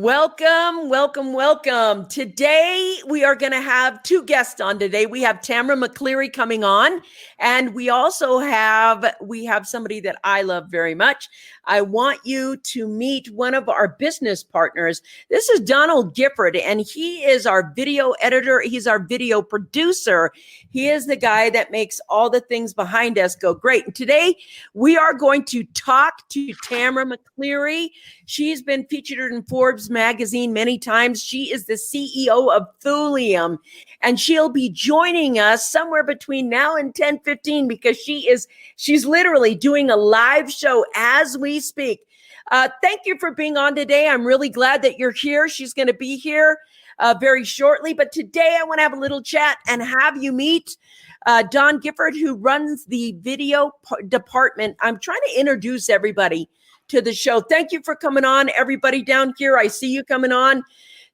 Welcome, welcome, welcome. Today, we are going to have two guests on today. We have Tamara McCleary coming on, and we also have somebody that I love very much. I want you to meet one of our business partners. This is Donald Gifford, and he is our video editor. He's our video producer. He is the guy that makes all the things behind us go great. And today, we are going to talk to Tamara McCleary. She's been featured in Forbes magazine many times. She is the CEO of Thulium, and she'll be joining us somewhere between now and 10:15 because she's literally doing a live show as we speak. Thank you for being on today. I'm really glad that you're here. She's going to be here very shortly, but today I want to have a little chat and have you meet Don Gifford, who runs the video department. I'm trying to introduce everybody to the show. Thank you for coming on, everybody down here. I see you coming on.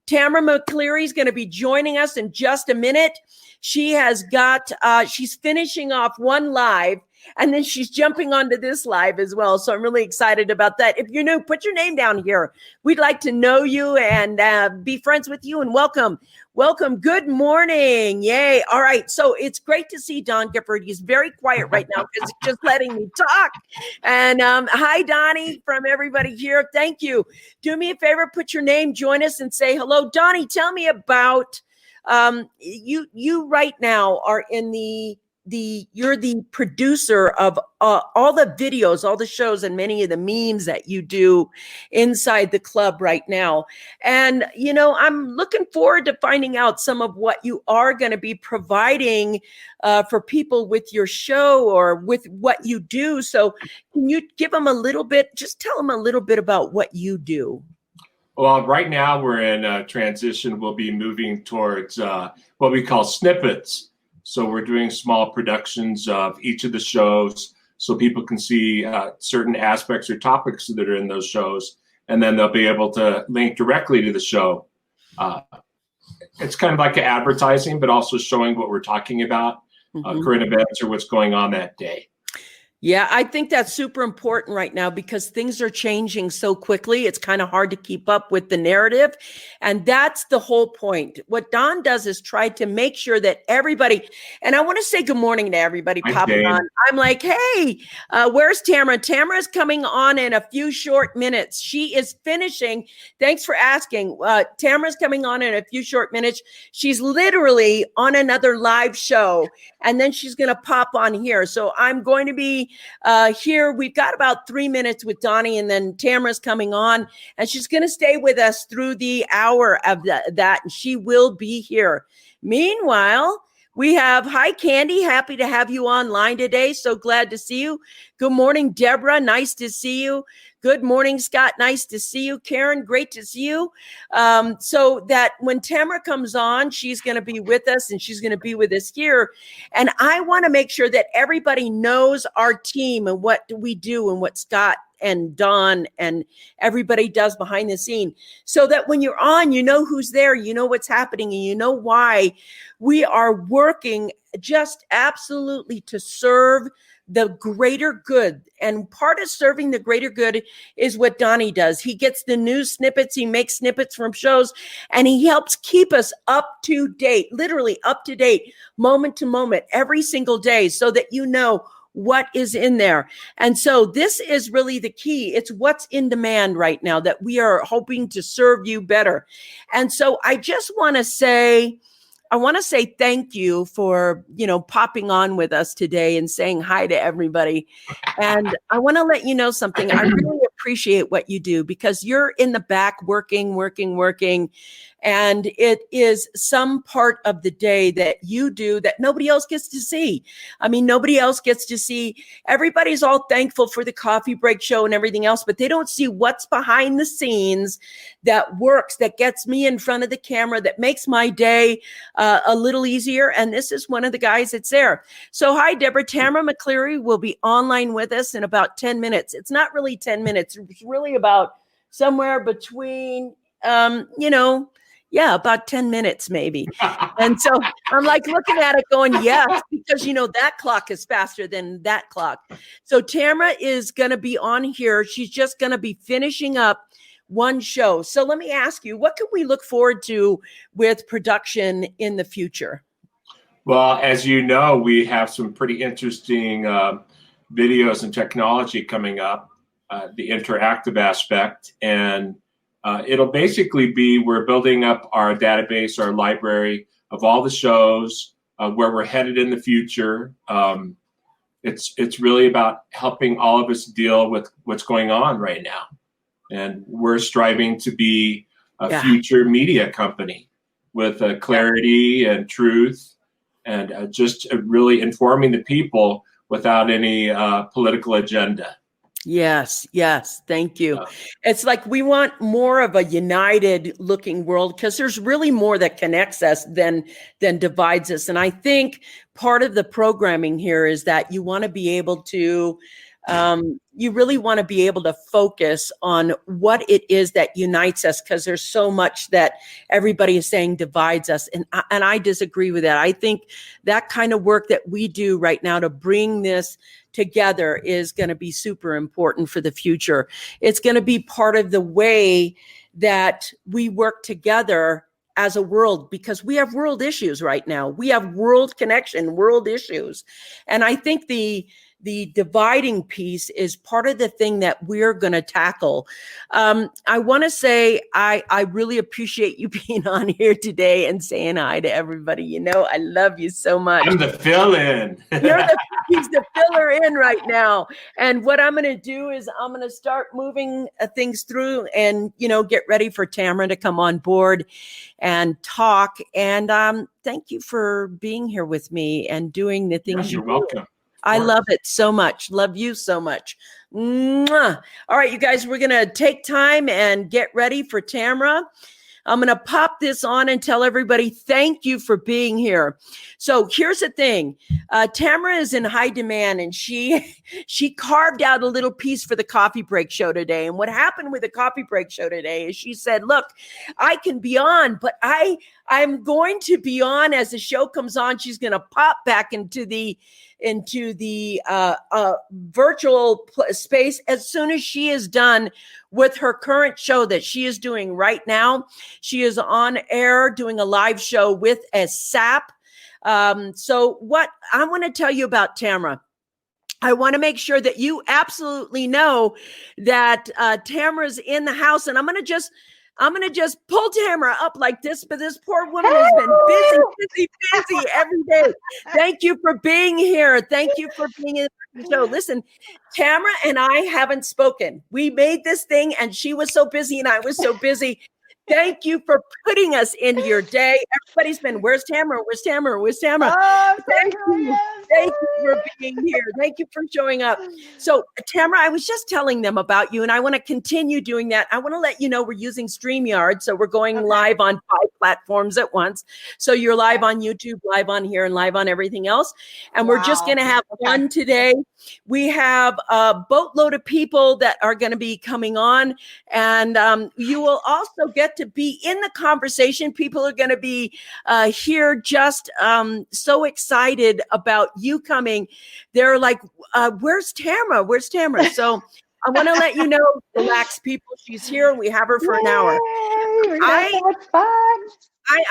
Tamara McCleary is going to be joining us in just a minute. She has got, she's finishing off one live, and then she's jumping onto this live as well. So I'm really excited about that. If you're new, put your name down here. We'd like to know you and be friends with you, and welcome. Welcome. Good morning. Yay. All right. So it's great to see Don Gifford. He's very quiet right now because he's just letting me talk. And hi, Donnie, from everybody here. Thank you. Do me a favor, put your name, join us, and say hello. Donnie, tell me about you right now are in you're the producer of all the videos, all the shows, and many of the memes that you do inside the club right now. And, you know, I'm looking forward to finding out some of what you are going to be providing for people with your show or with what you do. So can you give them just tell them a little bit about what you do? Well, right now we're in a transition. We'll be moving towards what we call snippets. So we're doing small productions of each of the shows so people can see certain aspects or topics that are in those shows, and then they'll be able to link directly to the show. It's kind of like an advertising, but also showing what we're talking about, current events or what's going on that day. Yeah, I think that's super important right now because things are changing so quickly. It's kind of hard to keep up with the narrative. And that's the whole point. What Don does is try to make sure that everybody, and I want to say good morning to everybody popping on. I'm like, hey, where's Tamara? Tamara's coming on in a few short minutes. She is finishing. Thanks for asking. Tamara's coming on in a few short minutes. She's literally on another live show, and then she's going to pop on here. So I'm going to be here. We've got about 3 minutes with Donnie, and then Tamara's coming on, and she's going to stay with us through the hour of that, and she will be here. Meanwhile, we have, hi, Candy. Happy to have you online today. So glad to see you. Good morning, Deborah. Nice to see you. Good morning, Scott. Nice to see you. Karen, great to see you. So that when Tamara comes on, she's going to be with us, and she's going to be with us here. And I want to make sure that everybody knows our team and what we do and what Scott and Don and everybody does behind the scene, so that when you're on, you know who's there, you know what's happening, and you know why we are working just absolutely to serve the greater good. And part of serving the greater good is what Donnie does. He gets the news snippets, he makes snippets from shows, and he helps keep us up to date, literally up to date, moment to moment, every single day, so that you know what is in there. And so this is really the key. It's what's in demand right now that we are hoping to serve you better. And so I just want to say, thank you for, popping on with us today and saying hi to everybody. And I want to let you know something. I really appreciate what you do because you're in the back working. And it is some part of the day that you do that nobody else gets to see. I mean, nobody else gets to see. Everybody's all thankful for the coffee break show and everything else, but they don't see what's behind the scenes that works, that gets me in front of the camera, that makes my day a little easier. And this is one of the guys that's there. So hi, Deborah. Tamara McCleary will be online with us in about 10 minutes. It's not really 10 minutes. It's really about somewhere between, about 10 minutes maybe. And so I'm like looking at it going, yes, because that clock is faster than that clock. So Tamara is going to be on here. She's just going to be finishing up one show. So let me ask you, what can we look forward to with production in the future? Well, as you know, we have some pretty interesting videos and technology coming up, the interactive aspect. And it'll basically be, we're building up our database, our library of all the shows, where we're headed in the future. It's really about helping all of us deal with what's going on right now. And we're striving to be a future media company with clarity and truth, and just really informing the people without any political agenda. Yes. Thank you. It's like we want more of a united looking world, because there's really more that connects us than divides us. And I think part of the programming here is that you want to be able to, you really want to be able to focus on what it is that unites us, because there's so much that everybody is saying divides us. And I disagree with that. I think that kind of work that we do right now to bring this together is going to be super important for the future. It's going to be part of the way that we work together as a world, because we have world issues right now. We have world connection, world issues. And I think the dividing piece is part of the thing that we're going to tackle. I want to say I really appreciate you being on here today and saying hi to everybody. You know, I love you so much. I'm the fill-in. He's the filler in right now. And what I'm going to do is I'm going to start moving things through and, get ready for Tamara to come on board and talk. And thank you for being here with me and doing the things You're welcome. I love it so much. Love you so much. Mwah. All right, you guys, we're going to take time and get ready for Tamara. I'm going to pop this on and tell everybody thank you for being here. So here's the thing. Tamara is in high demand, and she carved out a little piece for the coffee break show today. And what happened with the coffee break show today is she said, look, I can be on, but I'm going to be on as the show comes on. She's going to pop back into the virtual space as soon as she is done with her current show that she is doing right now. She is on air doing a live show with a SAP. So what I want to tell you about Tamara, I want to make sure that you absolutely know that Tamara's in the house, and I'm going to just pull Tamara up like this, but this poor woman has been busy every day. Thank you for being here. Thank you for being in the show. Listen, Tamara and I haven't spoken. We made this thing, and she was so busy and I was so busy. Thank you for putting us into your day. Everybody's been, where's Tamara? Where's Tamara? Where's Tamara? Oh, Thank you. Thank you for being here. Thank you for showing up. So, Tamara, I was just telling them about you, and I want to continue doing that. I want to let you know we're using StreamYard, so we're going live on 5 platforms at once. So you're live on YouTube, live on here, and live on everything else. And we're just going to have fun today. We have a boatload of people that are going to be coming on, and you will also get to be in the conversation. People are going to be here just so excited about you coming. They're like, where's Tamara? Where's Tamara? So I want to let you know, relax, people. She's here. We have her for an hour. We're having so much fun.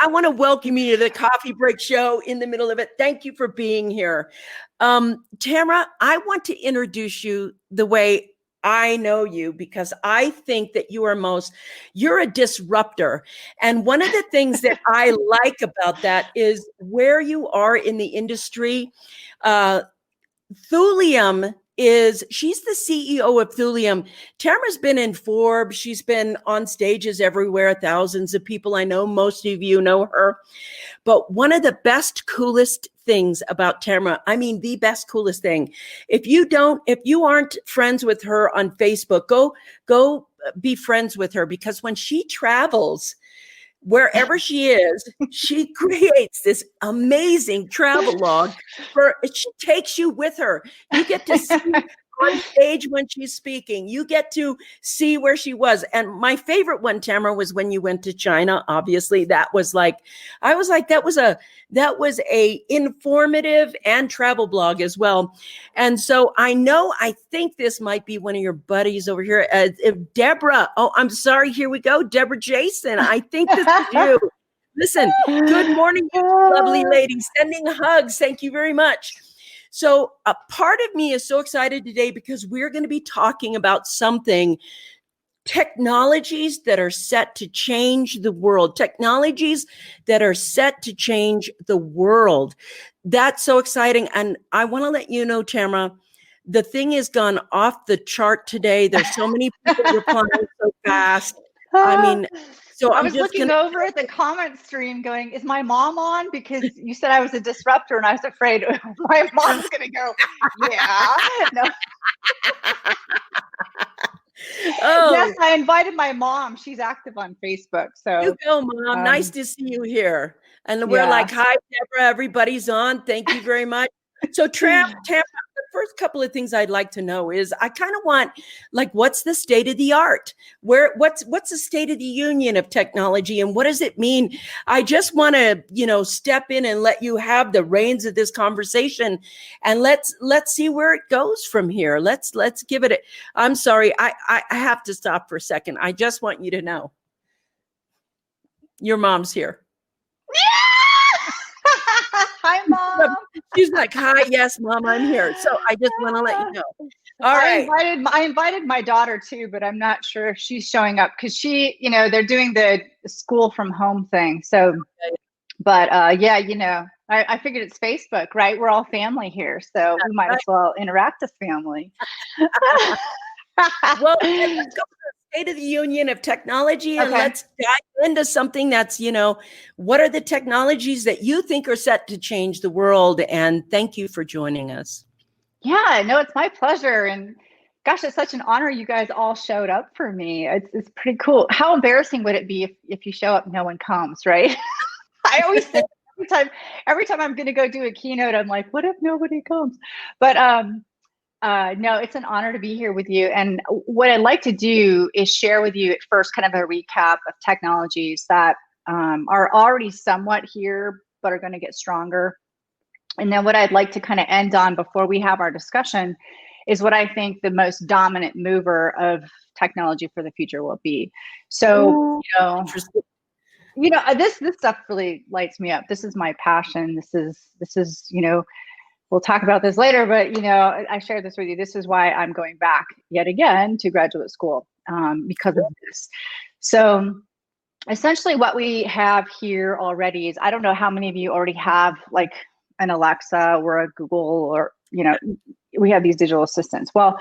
I want to welcome you to the Coffee Break Show in the middle of it. Thank you for being here. Tamara, I want to introduce you the way I know you, because I think that you're a disruptor. And one of the things that I like about that is where you are in the industry. Thulium she's the CEO of Thulium. Tamara's been in Forbes. She's been on stages everywhere, thousands of people. I know most of you know her. But one of the best, coolest things about Tamara, I mean, the best, coolest thing, if you aren't friends with her on Facebook, go be friends with her, because when she travels, wherever she is, she creates this amazing travel log. She takes you with her. You get to see on stage when she's speaking. You get to see where she was. And my favorite one, Tamara, was when you went to China. Obviously, that was like, I was like, that was a informative and travel blog as well. And so I think this might be one of your buddies over here. If Deborah, oh, I'm sorry. Here we go. Deborah Jason. I think this is you. Listen, good morning, you lovely lady. Sending hugs. Thank you very much. So a part of me is so excited today because we're going to be talking about technologies that are set to change the world, technologies that are set to change the world. That's so exciting. And I want to let you know, Tamara, the thing has gone off the chart today. There's so many people replying so fast. I mean, so I was looking over at the comment stream going, is my mom on? Because you said I was a disruptor and I was afraid my mom's going to go, yeah. No. Oh. Yes, I invited my mom. She's active on Facebook. So you go, Mom. Nice to see you here. And we're like, hi, Deborah. Everybody's on. Thank you very much. So Tamara, the first couple of things I'd like to know is I kind of want, like, what's the state of the art? What's the state of the union of technology and what does it mean? I just want to, step in and let you have the reins of this conversation and let's see where it goes from here. Let's give it I'm sorry. I have to stop for a second. I just want you to know your mom's here. Hi, Mom. She's like, hi, yes, Mom, I'm here. So I just want to let you know. All right. I invited my daughter too, but I'm not sure if she's showing up because they're doing the school from home thing. So, but I figured it's Facebook, right? We're all family here. So we might as well interact as family. Well, let's go to the State of the Union of Technology and let's dive into something that's, what are the technologies that you think are set to change the world? And thank you for joining us. Yeah, no, it's my pleasure. And gosh, it's such an honor you guys all showed up for me. It's pretty cool. How embarrassing would it be if you show up, no one comes, right? I always think every time I'm going to go do a keynote, I'm like, what if nobody comes? But no, it's an honor to be here with you. And what I'd like to do is share with you at first kind of a recap of technologies that are already somewhat here, but are going to get stronger. And then what I'd like to kind of end on before we have our discussion is what I think the most dominant mover of technology for the future will be. So, this stuff really lights me up. This is my passion. This is, we'll talk about this later, but, I shared this with you. This is why I'm going back yet again to graduate school because of this. So essentially what we have here already is, I don't know how many of you already have like an Alexa or a Google or, we have these digital assistants. Well,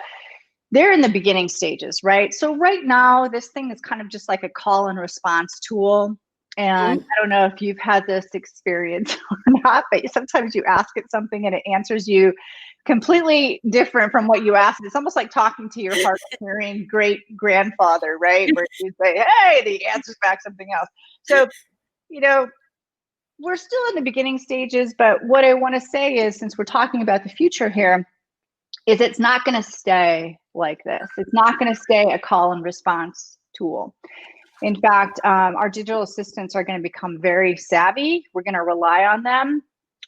they're in the beginning stages, right? So right now, this thing is kind of just like a call and response tool. And I don't know if you've had this experience or not, but sometimes you ask it something and it answers you completely different from what you asked. It's almost like talking to your hard-of-hearing great grandfather, right? Where you say, hey, the answer's back something else. So, we're still in the beginning stages, but what I want to say is, since we're talking about the future here, is it's not going to stay like this. It's not going to stay a call and response tool. In fact, our digital assistants are going to become very savvy. We're going to rely on them,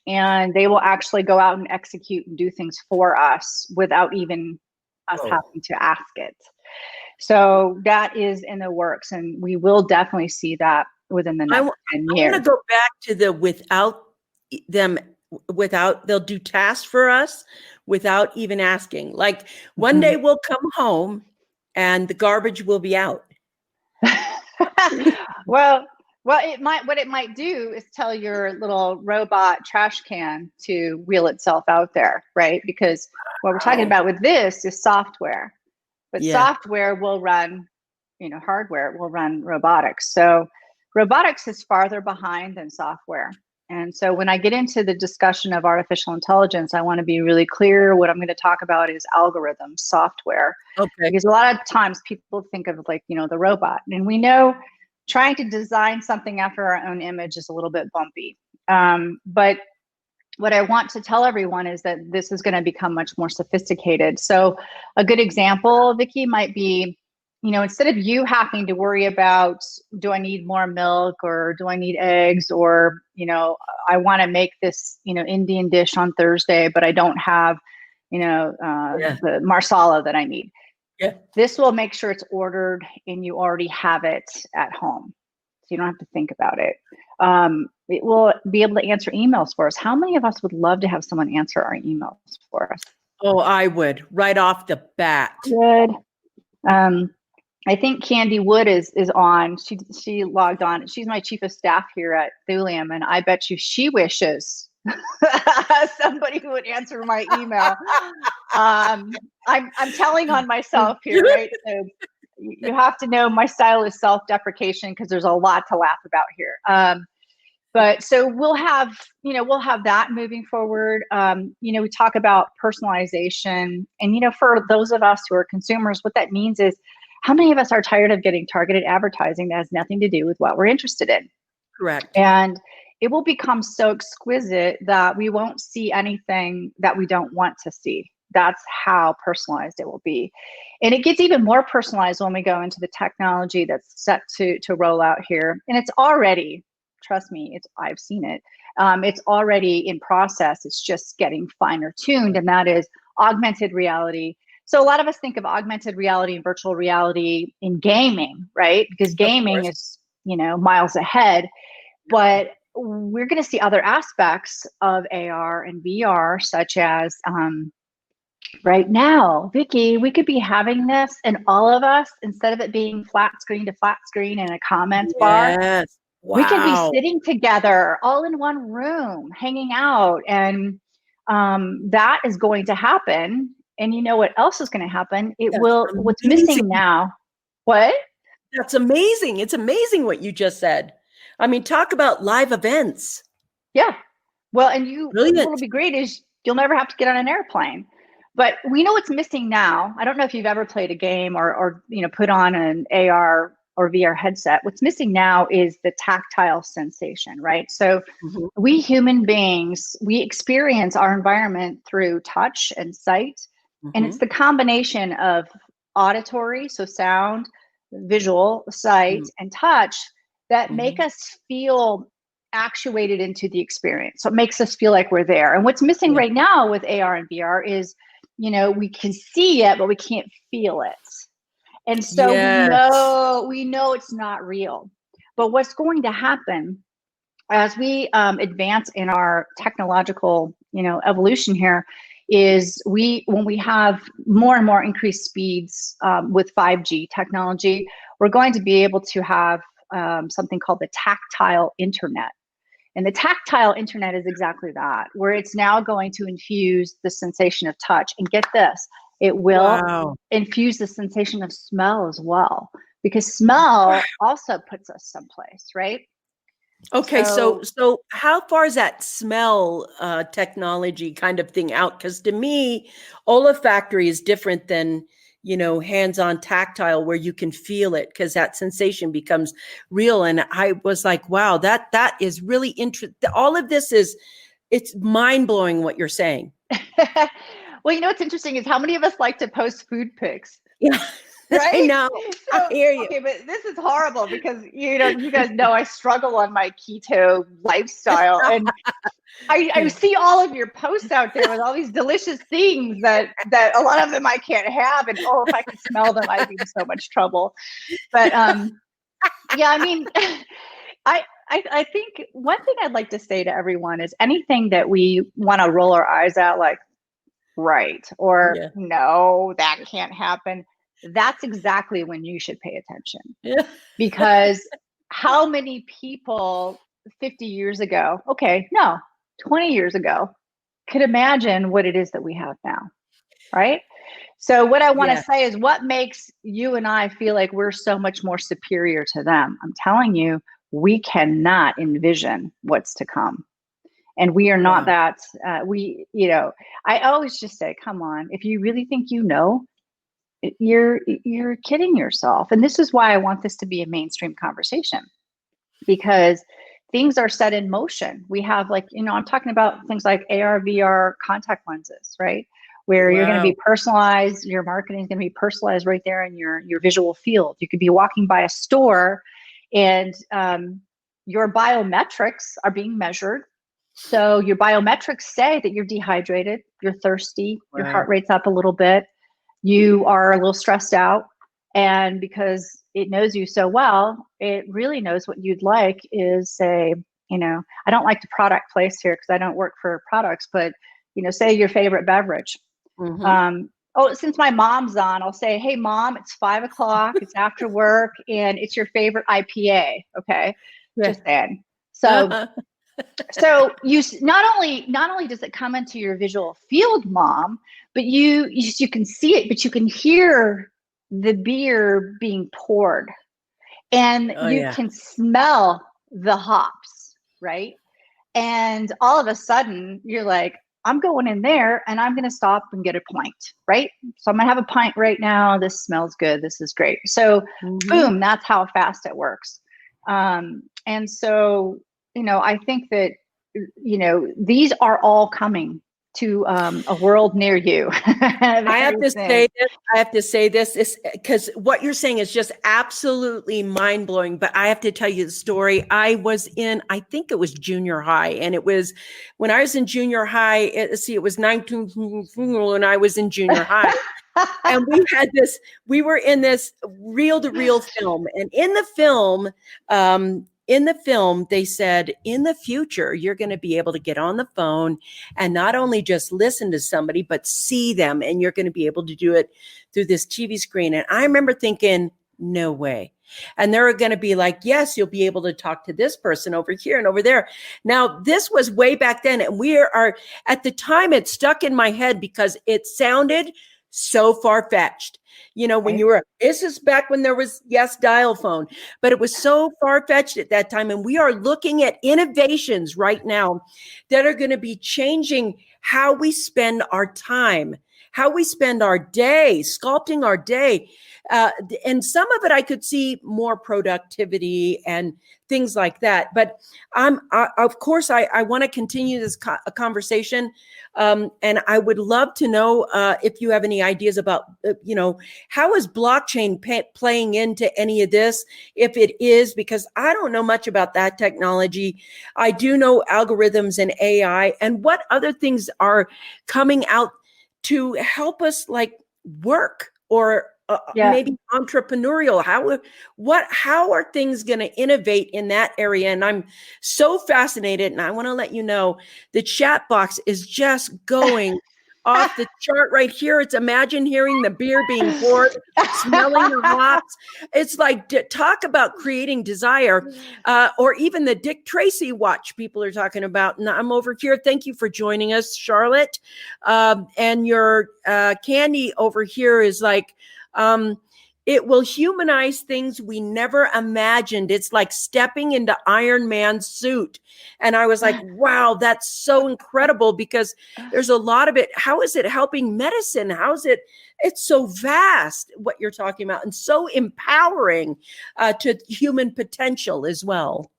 and they will actually go out and execute and do things for us without even us having to ask it. So that is in the works, and we will definitely see that within the next 10 years. I want to go back to the they'll do tasks for us without even asking. Like one day we'll come home and the garbage will be out. Well, what it might do is tell your little robot trash can to wheel itself out there, right? Because what we're talking about with this is software, but software will run, hardware will run robotics. So robotics is farther behind than software. And so when I get into the discussion of artificial intelligence, I want to be really clear. What I'm going to talk about is algorithms, software. Okay. Because a lot of times people think of like, the robot. And we know trying to design something after our own image is a little bit bumpy. But what I want to tell everyone is that this is going to become much more sophisticated. So a good example, Vickie, might be, instead of you having to worry about, do I need more milk, or do I need eggs, or, I want to make this, Indian dish on Thursday, but I don't have, the marsala that I need. Yeah. This will make sure it's ordered and you already have it at home. So you don't have to think about it. It will be able to answer emails for us. How many of us would love to have someone answer our emails for us? Oh, I would, right off the bat. Good. I think Candy Wood is on. She logged on. She's my chief of staff here at Thulium, and I bet you she wishes somebody who would answer my email. I'm telling on myself here, right? So you have to know my style is self-deprecation because there's a lot to laugh about here. But so we'll have that moving forward. We talk about personalization, and for those of us who are consumers, what that means is, how many of us are tired of getting targeted advertising that has nothing to do with what we're interested in? Correct. And it will become so exquisite that we won't see anything that we don't want to see. That's how personalized it will be. And it gets even more personalized when we go into the technology that's set to roll out here. And it's already, trust me, I've seen it. It's already in process. It's just getting finer tuned, and that is augmented reality. So a lot of us think of augmented reality and virtual reality in gaming, right? Because gaming is, miles ahead. But we're going to see other aspects of AR and VR, such as right now, Vickie, we could be having this, and all of us, instead of it being flat screen to flat screen in a comments bar, Wow. we could be sitting together all in one room, hanging out. And that is going to happen. And you know what else is going to happen? What's missing now? What? That's amazing. It's amazing what you just said. I mean, talk about live events. Yeah. Well, and what'll be great is you'll never have to get on an airplane. But we know what's missing now. I don't know if you've ever played a game or put on an AR or VR headset. What's missing now is the tactile sensation, right? So we human beings, we experience our environment through touch and sight. And it's the combination of auditory, so sound, visual, sight, and touch that make us feel actuated into the experience. So it makes us feel like we're there. And what's missing right now with AR and VR is, we can see it, but we can't feel it. And so we know it's not real. But what's going to happen as we advance in our technological, evolution here is when we have more and more increased speeds with 5G technology, we're going to be able to have something called the tactile internet. And the tactile internet is exactly that, where it's now going to infuse the sensation of touch. And get this, it will infuse the sensation of smell as well, because smell also puts us someplace, right? Okay, so how far is that smell technology kind of thing out? Because to me, olfactory is different than, hands-on tactile, where you can feel it, because that sensation becomes real. And I was like, wow, that is really interesting. All of this it's mind-blowing what you're saying. Well, what's interesting is how many of us like to post food pics? Yeah. Right? I know. I hear you. Okay, but this is horrible because you guys know I struggle on my keto lifestyle, and I see all of your posts out there with all these delicious things that a lot of them I can't have, and if I could smell them, I'd be in so much trouble. But yeah, I mean, I think one thing I'd like to say to everyone is anything that we want to roll our eyes at, like, right, or no, that can't happen. That's exactly when you should pay attention. Yeah. Because how many people 50 years ago, 20 years ago, could imagine what it is that we have now, right? So what I want to say is, what makes you and I feel like we're so much more superior to them? I'm telling you, we cannot envision what's to come. And we are not that, I always just say, come on, if you really think you're kidding yourself. And this is why I want this to be a mainstream conversation, because things are set in motion. We have like, I'm talking about things like AR, VR contact lenses, right? Where you're going to be personalized, your marketing is going to be personalized right there in your visual field. You could be walking by a store and your biometrics are being measured. So your biometrics say that you're dehydrated, you're thirsty, your heart rate's up a little bit, you are a little stressed out. And because it knows you so well, it really knows what you'd like is say, I don't like to product place here because I don't work for products, but, say your favorite beverage. Since my mom's on, I'll say, hey, Mom, it's 5 o'clock, it's after work, and it's your favorite IPA. Okay. Just saying. So you not only does it come into your visual field, Mom, but you can see it, but you can hear the beer being poured, and you can smell the hops, right? And all of a sudden you're like, I'm going in there and I'm going to stop and get a pint, right? So I'm going to have a pint right now. This smells good. This is great. So boom, that's how fast it works. And so, I think that, these are all coming to a world near you. I have to say this because what you're saying is just absolutely mind blowing. But I have to tell you the story. I think it was junior high, and it was when I was in junior high. It was 19 when I was in junior high. And we were in this reel to reel film, and in the film, they said, in the future, you're going to be able to get on the phone and not only just listen to somebody, but see them. And you're going to be able to do it through this TV screen. And I remember thinking, no way. And they're going to be like, yes, you'll be able to talk to this person over here and over there. Now, this was way back then. And we are at the time, it stuck in my head because it sounded so far-fetched. This is back when there was, dial phone, but it was so far-fetched at that time. And we are looking at innovations right now that are going to be changing how we spend our time, how we spend our day, sculpting our day. And some of it I could see more productivity and things like that. But of course, I want to continue this conversation. And I would love to know if you have any ideas about, how is blockchain playing into any of this? If it is, because I don't know much about that technology. I do know algorithms and AI, and what other things are coming out to help us like work or maybe entrepreneurial. How are things going to innovate in that area? And I'm so fascinated, and I want to let you know the chat box is just going off the chart right here. It's imagine hearing the beer being poured, smelling the hops. It's like, talk about creating desire, or even the Dick Tracy watch people are talking about. And I'm over here. Thank you for joining us, Charlotte. And your Candy over here is like, it will humanize things we never imagined. It's like stepping into Iron Man's suit. And I was like, wow, that's so incredible, because there's a lot of it. How is it helping medicine? It's so vast what you're talking about, and so empowering to human potential as well.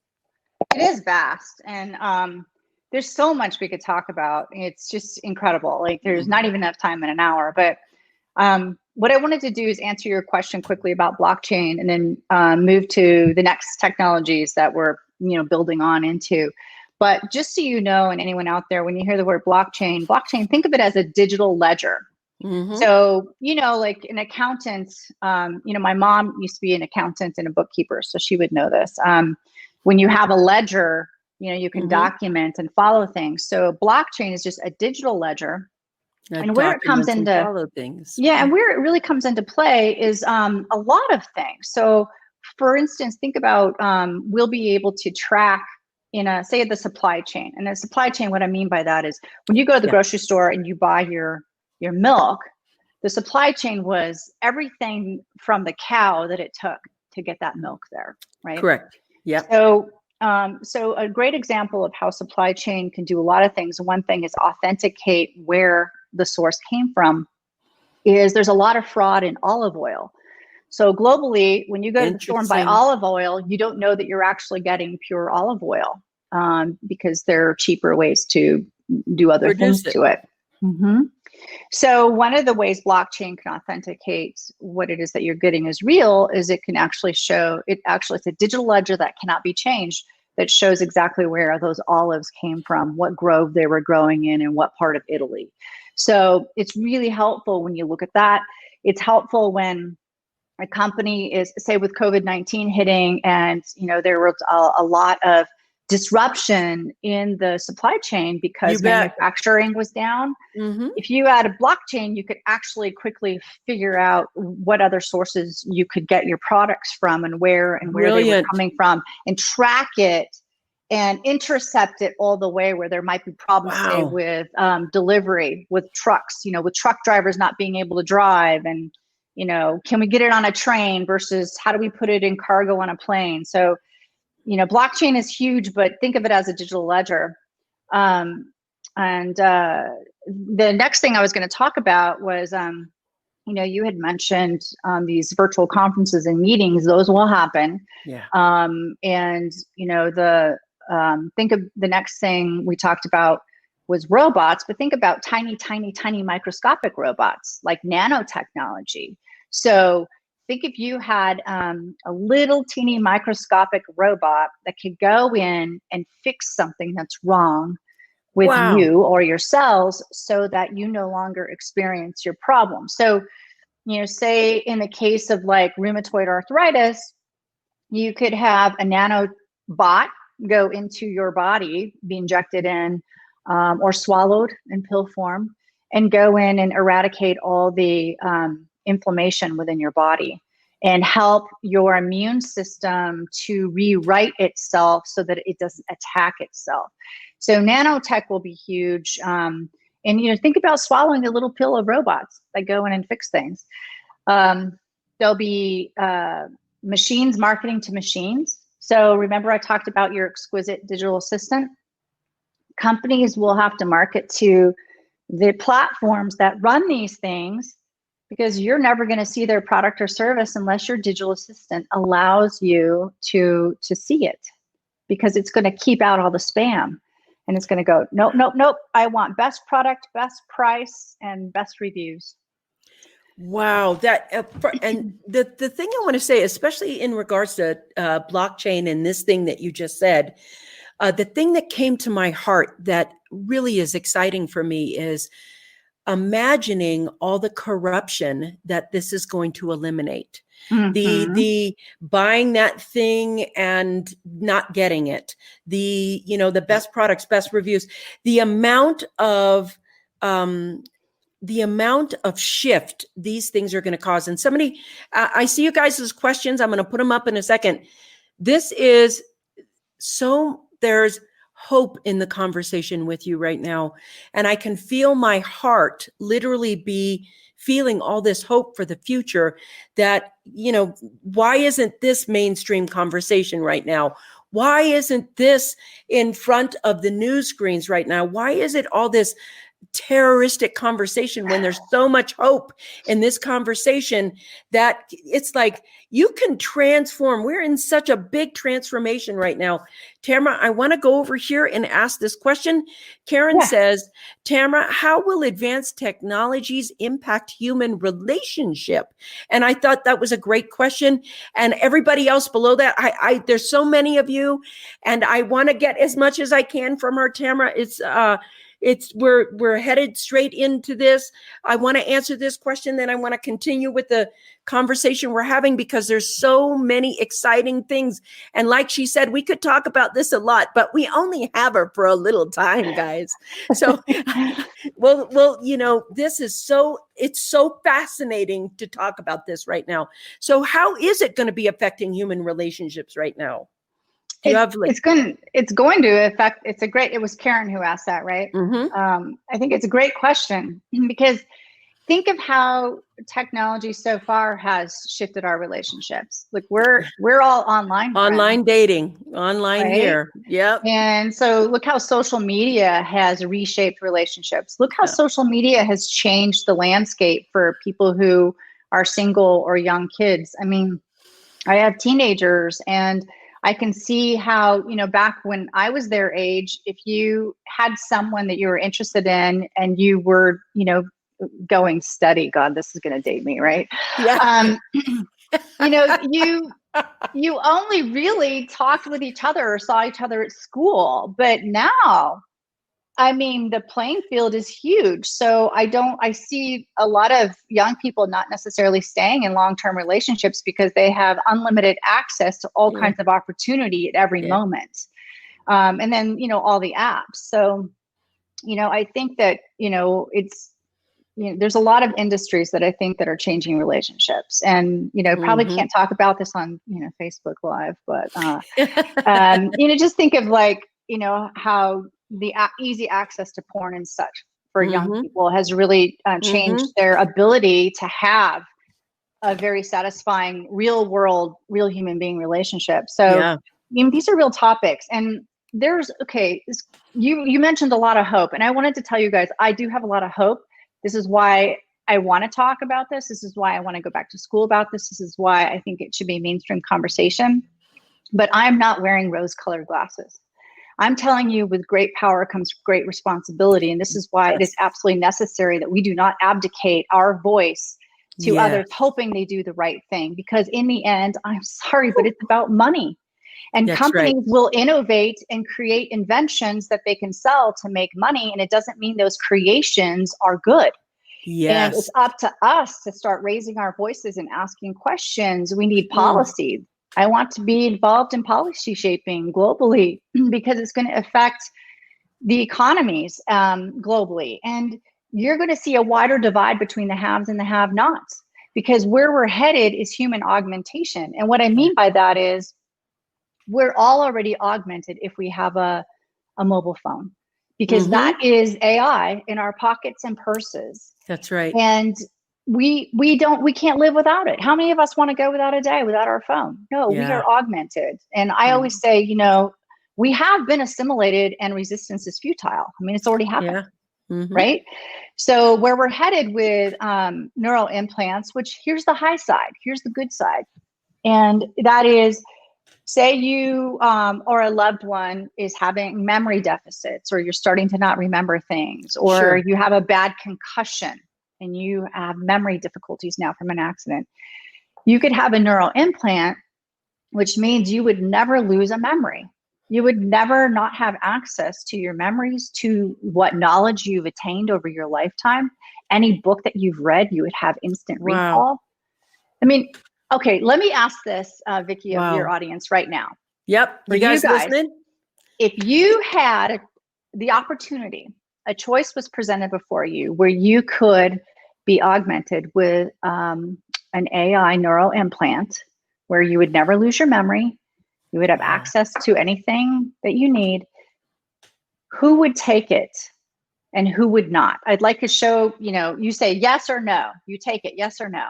It is vast. And there's so much we could talk about. It's just incredible. Like there's not even enough time in an hour, but what I wanted to do is answer your question quickly about blockchain, and then move to the next technologies that we're building on into. But just so you know, and anyone out there, when you hear the word blockchain, think of it as a digital ledger. Mm-hmm. So, like an accountant, my mom used to be an accountant and a bookkeeper, so she would know this. When you have a ledger, you can document and follow things. So blockchain is just a digital ledger. And where it comes into and where it really comes into play is a lot of things. So for instance, think about we'll be able to track say the supply chain. And the supply chain, what I mean by that is when you go to the grocery store and you buy your milk, the supply chain was everything from the cow that it took to get that milk there, right? Correct. Yeah. So a great example of how supply chain can do a lot of things. One thing is authenticate where the source came from. Is there's a lot of fraud in olive oil. So globally, when you go to the store and buy Interesting. olive oil, you don't know that you're actually getting pure olive oil, because there are cheaper ways to do other Produce things to it. So one of the ways blockchain can authenticate what it is that you're getting is real is it can actually show it. Actually, it's a digital ledger that cannot be changed, that shows exactly where those olives came from, what grove they were growing in, and what part of Italy. So it's really helpful when you look at that. It's helpful when a company is, say, with COVID-19 hitting, and there was a lot of disruption in the supply chain because manufacturing was down. If you had a blockchain, you could actually quickly figure out what other sources you could get your products from and where they were coming from, and track it and intercept it all the way where there might be problems, say, with delivery, with trucks, with truck drivers not being able to drive, and can we get it on a train versus how do we put it in cargo on a plane? So blockchain is huge, but think of it as a digital ledger. And the next thing I was going to talk about was, you had mentioned these virtual conferences and meetings; those will happen. Yeah. And think of the next thing we talked about was robots, but think about tiny, tiny, tiny microscopic robots like nanotechnology. So think if you had a little teeny microscopic robot that could go in and fix something that's wrong with you or your cells so that you no longer experience your problem. So, say in the case of like rheumatoid arthritis, you could have a nanobot go into your body, be injected in or swallowed in pill form, and go in and eradicate all the inflammation within your body and help your immune system to rewrite itself so that it doesn't attack itself. So nanotech will be huge. And think about swallowing a little pill of robots that go in and fix things. There'll be machines marketing to machines. So remember I talked about your exquisite digital assistant? Companies will have to market to the platforms that run these things, because you're never going to see their product or service unless your digital assistant allows you to see it, because it's going to keep out all the spam, and it's going to go, nope, nope, nope. I want best product, best price, and best reviews. Wow. And the thing I want to say, especially in regards to blockchain and this thing that you just said, the thing that came to my heart that really is exciting for me is imagining all the corruption that this is going to eliminate. The buying that thing and not getting it, the best products, best reviews, the amount of shift these things are going to cause. And somebody, I see you guys' questions. I'm going to put them up in a second. This is there's hope in the conversation with you right now. And I can feel my heart literally be feeling all this hope for the future that, why isn't this mainstream conversation right now? Why isn't this in front of the news screens right now? Why is it all this terroristic conversation when there's so much hope in this conversation that it's like you can transform? We're in such a big transformation right now. Tamara, I want to go over here and ask this question. Karen says, Tamara, how will advanced technologies impact human relationship? And I thought that was a great question. And everybody else below that, there's so many of you, and I want to get as much as I can from her. Tamara, we're headed straight into this. I want to answer this question, then I want to continue with the conversation we're having, because there's so many exciting things. And like she said, we could talk about this a lot, but we only have her for a little time, guys. So, this is it's so fascinating to talk about this right now. So how is it going to be affecting human relationships right now? It's going to affect. It was Karen who asked that, right? I think it's a great question, because think of how technology so far has shifted our relationships. Like we're all online dating, online, right? Here. Yep. And so look how social media has reshaped relationships. Look how social media has changed the landscape for people who are single or young kids. I mean, I have teenagers, and I can see how, back when I was their age, if you had someone that you were interested in and you were, going steady, God, this is going to date me, right? Yeah. You only really talked with each other or saw each other at school. But now, I mean, the playing field is huge. So I see a lot of young people not necessarily staying in long-term relationships because they have unlimited access to all kinds of opportunity at every moment. And then, all the apps. So, I think that, there's a lot of industries that I think that are changing relationships, and, probably can't talk about this on, Facebook Live, but, just think of like, how the easy access to porn and such for young people has really changed their ability to have a very satisfying real world, real human being relationship. So these are real topics. And you mentioned a lot of hope, and I wanted to tell you guys, I do have a lot of hope. This is why I want to talk about this. This is why I want to go back to school about this. This is why I think it should be mainstream conversation. But I'm not wearing rose-colored glasses. I'm telling you, with great power comes great responsibility. And this is why it is absolutely necessary that we do not abdicate our voice to others, hoping they do the right thing. Because in the end, I'm sorry, but it's about money. And companies will innovate and create inventions that they can sell to make money. And it doesn't mean those creations are good. And it's up to us to start raising our voices and asking questions. We need policy. I want to be involved in policy shaping globally because it's going to affect the economies globally. And you're going to see a wider divide between the haves and the have-nots, because where we're headed is human augmentation. And what I mean by that is we're all already augmented if we have a mobile phone, because that is AI in our pockets and purses. That's right. And we can't live without it. How many of us want to go without a day without our phone? No, we are augmented. And I always say, we have been assimilated, and resistance is futile. I mean, it's already happened, right? So where we're headed with neural implants, which here's the high side, here's the good side. And that is, say you or a loved one is having memory deficits, or you're starting to not remember things, or you have a bad concussion and you have memory difficulties now from an accident. You could have a neural implant, which means you would never lose a memory. You would never not have access to your memories, to what knowledge you've attained over your lifetime. Any book that you've read, you would have instant recall. I mean, okay, let me ask this, Vickie, of your audience right now. Yep. For you guys listening? If you had the opportunity, a choice was presented before you where you could be augmented with an AI neural implant, where you would never lose your memory, you would have access to anything that you need, who would take it and who would not? I'd like to show, you say yes or no. You take it, yes or no.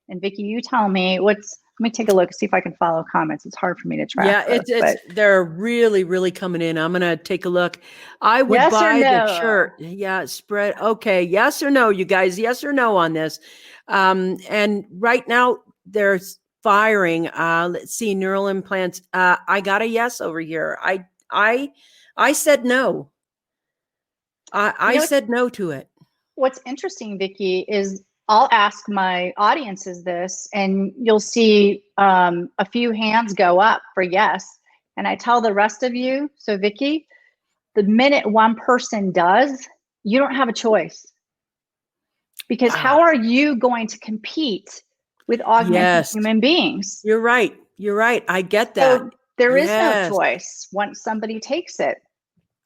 And Vickie, you tell me let me take a look, see if I can follow comments. It's hard for me to track. Yeah, they're really, really coming in. I'm going to take a look. I would buy the shirt. Yeah, spread. Okay. Yes or no, you guys, yes or no on this. And right now there's firing. Let's see, neural implants. I got a yes over here. I said no. I said no to it. What's interesting, Vickie, is I'll ask my audiences this, and you'll see a few hands go up for yes. And I tell the rest of you, so Vickie, the minute one person does, you don't have a choice. Because how are you going to compete with augmented human beings? You're right. You're right. I get that. So there is no choice once somebody takes it.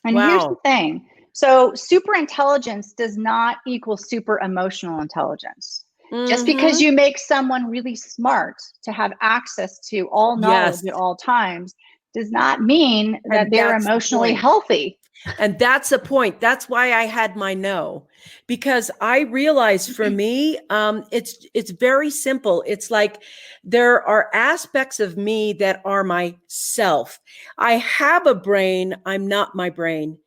And here's the thing. So super intelligence does not equal super emotional intelligence. Just because you make someone really smart to have access to all knowledge at all times does not mean that they're emotionally healthy. And that's the point. That's why I had my no, because I realized for me, it's very simple. It's like there are aspects of me that are myself. I have a brain. I'm not my brain.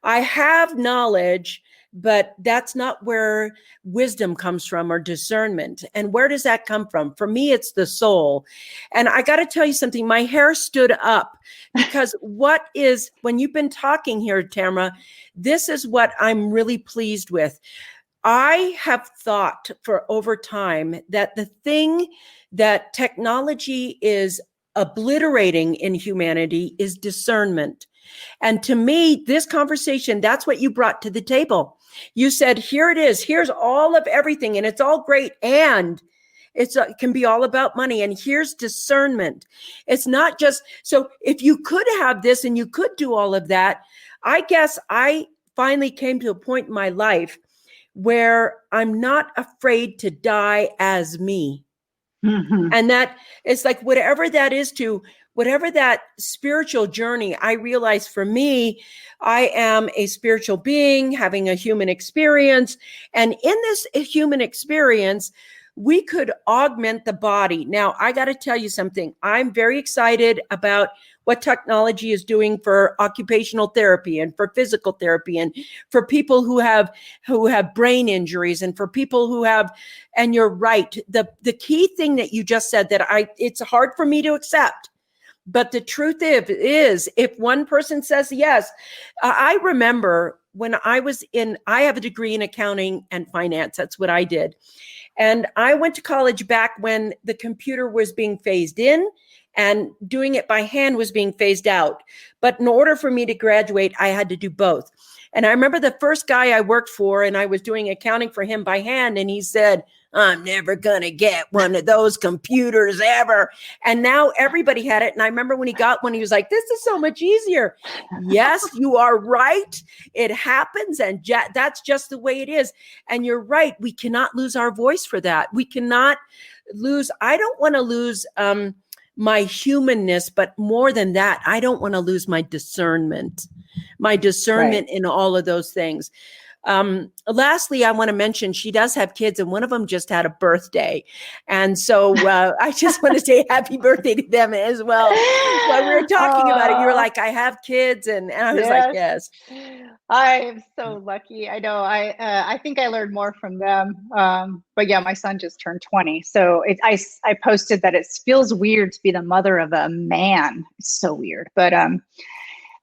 I have knowledge but that's not where wisdom comes from, or discernment. And where does that come from? For me, it's the soul. And I got to tell you something, my hair stood up, because when you've been talking here, Tamara, this is what I'm really pleased with. I have thought for over time that the thing that technology is obliterating in humanity is discernment. And to me, this conversation, that's what you brought to the table. You said, here it is. Here's all of everything, and it's all great. And it can be all about money. And here's discernment. It's not just, so if you could have this and you could do all of that, I guess I finally came to a point in my life where I'm not afraid to die as me. Mm-hmm. And that it's like, whatever that is, to whatever that spiritual journey, I realize for me, I am a spiritual being having a human experience. And in this human experience, we could augment the body. Now, I got to tell you something. I'm very excited about what technology is doing for occupational therapy and for physical therapy and for people who have brain injuries and for people who have, and you're right. The key thing that you just said that it's hard for me to accept, but the truth is if one person says yes, I remember when I have a degree in accounting and finance. That's what I did. And I went to college back when the computer was being phased in and doing it by hand was being phased out. But in order for me to graduate, I had to do both. And I remember the first guy I worked for, and I was doing accounting for him by hand. And he said, I'm never going to get one of those computers ever. And now everybody had it. And I remember when he got one, he was like, this is so much easier. Yes, you are right. It happens. And that's just the way it is. And you're right. We cannot lose our voice for that. We cannot lose. I don't want to lose my humanness, but more than that, I don't want to lose my discernment right. In all of those things. Lastly, I want to mention she does have kids, and one of them just had a birthday. And so I just want to say happy birthday to them as well. While we were talking about it, you were like, I have kids. And I was like, yes. I am so lucky. I know I think I learned more from them. But yeah, my son just turned 20. So I posted that it feels weird to be the mother of a man. It's so weird. But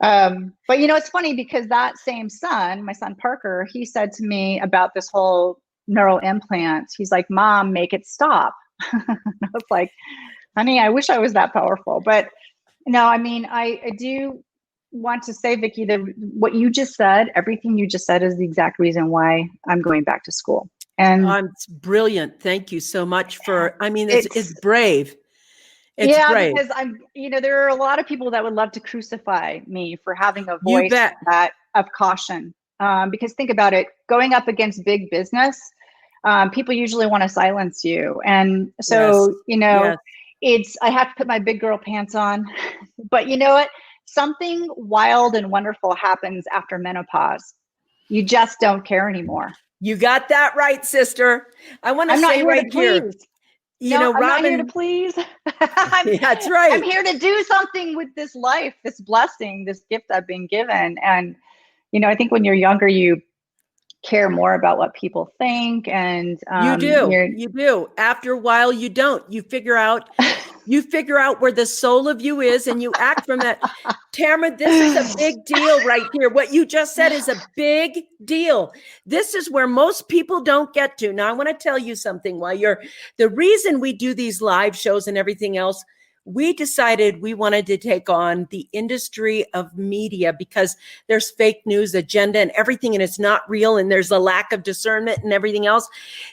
it's funny because that same son, my son Parker, he said to me about this whole neural implant. He's like, Mom, make it stop. I was like, honey, I wish I was that powerful. But no, I mean, I do want to say, Vickie, that what you just said, everything you just said is the exact reason why I'm going back to school. And it's brilliant. Thank you so much it's brave. Brave. Because there are a lot of people that would love to crucify me for having a voice of caution. Because think about it, going up against big business, people usually want to silence you. And so, I have to put my big girl pants on, but you know what? Something wild and wonderful happens after menopause. You just don't care anymore. You got that right, sister. I want to say right here. I'm not here to please. That's right. I'm here to do something with this life, this blessing, this gift I've been given. And, I think when you're younger, you care more about what people think. And you do. After a while, you don't. You figure out where the soul of you is and you act from that. Tamara, this is a big deal right here. What you just said is a big deal. This is where most people don't get to. Now, I want to tell you something. The reason we do these live shows and everything else, we decided we wanted to take on the industry of media because there's fake news agenda and everything, and it's not real, and there's a lack of discernment and everything else.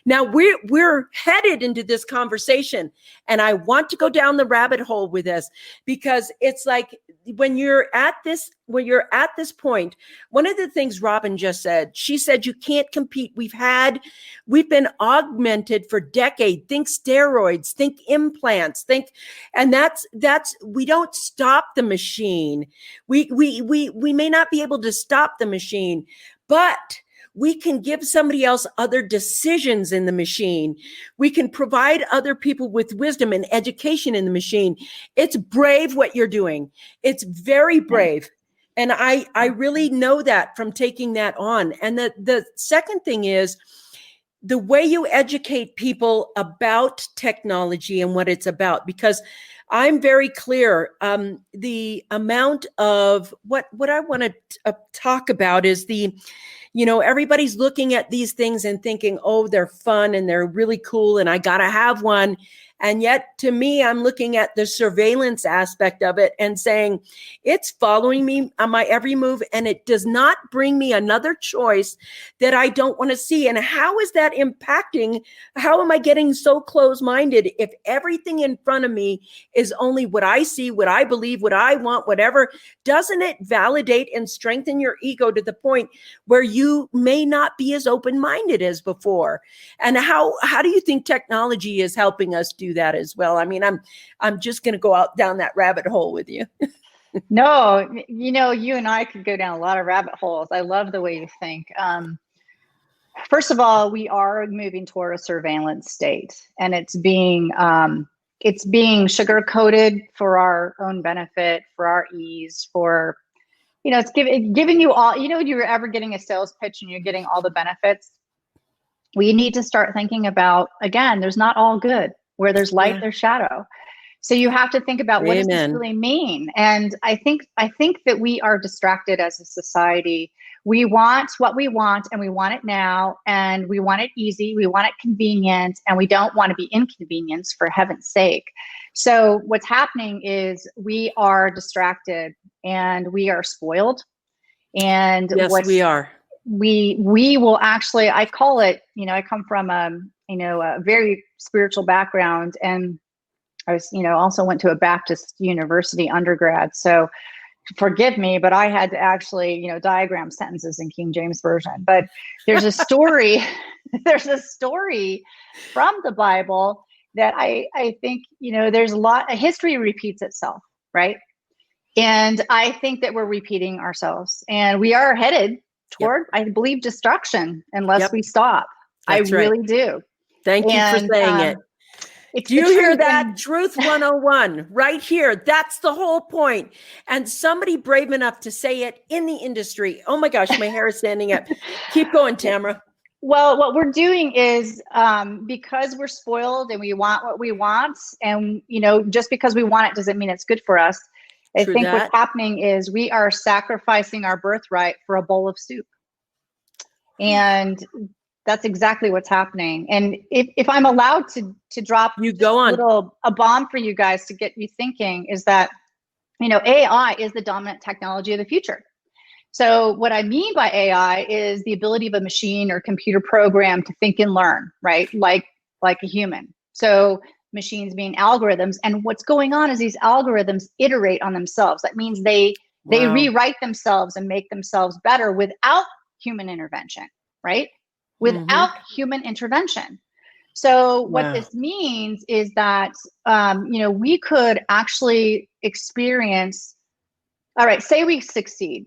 Now we're headed into this conversation, and I want to go down the rabbit hole with this because it's like when you're at this point, one of the things Robin just said, she said, you can't compete. We've been augmented for decades. Think steroids, think implants, and that's, we don't stop the machine. We may not be able to stop the machine, but we can give somebody else other decisions in the machine. We can provide other people with wisdom and education in the machine. It's brave what you're doing. It's very brave. And I really know that from taking that on. And the second thing is the way you educate people about technology and what it's about, because I'm very clear. The amount of what I want to talk about is everybody's looking at these things and thinking, oh, they're fun and they're really cool and I got to have one. And yet to me, I'm looking at the surveillance aspect of it and saying it's following me on my every move. And it does not bring me another choice that I don't want to see. And how is that impacting? How am I getting so close-minded if everything in front of me is only what I see, what I believe, what I want, whatever? Doesn't it validate and strengthen your ego to the point where you may not be as open-minded as before? And how do you think technology is helping us do that as well? I mean, I'm just going to go out down that rabbit hole with you. No, you and I could go down a lot of rabbit holes. I love the way you think. First of all, we are moving toward a surveillance state, and it's being sugar coated for our own benefit, for our ease, for it's giving you all. When you're ever getting a sales pitch and you're getting all the benefits, we need to start thinking about, again, there's not all good. Where there's light, there's shadow. So you have to think about what does this really mean? And I think that we are distracted as a society. We want what we want and we want it now, and we want it easy, we want it convenient, and we don't want to be inconvenienced, for heaven's sake. So what's happening is we are distracted and we are spoiled. And yes, we are. We will actually, I call it, I come from a very spiritual background, and I was, also went to a Baptist university undergrad. So forgive me, but I had to actually, diagram sentences in King James Version. But there's a story, from the Bible that I think, there's history repeats itself, right? And I think that we're repeating ourselves, and we are headed toward, I believe, destruction unless we stop. That's I really do. Thank you for saying it. Do you hear that? Truth 101 right here. That's the whole point. And somebody brave enough to say it in the industry. Oh my gosh, my hair is standing up. Keep going, Tamara. Well, what we're doing is because we're spoiled and we want what we want, and just because we want it doesn't mean it's good for us. I think what's happening is we are sacrificing our birthright for a bowl of soup. And that's exactly what's happening. And if I'm allowed to drop a bomb for you guys to get you thinking, is that, AI is the dominant technology of the future. So what I mean by AI is the ability of a machine or computer program to think and learn, right? Like a human. So machines being algorithms. And what's going on is these algorithms iterate on themselves. That means they rewrite themselves and make themselves better without human intervention, right? Without human intervention. So what this means is that, we could actually experience, all right, say we succeed.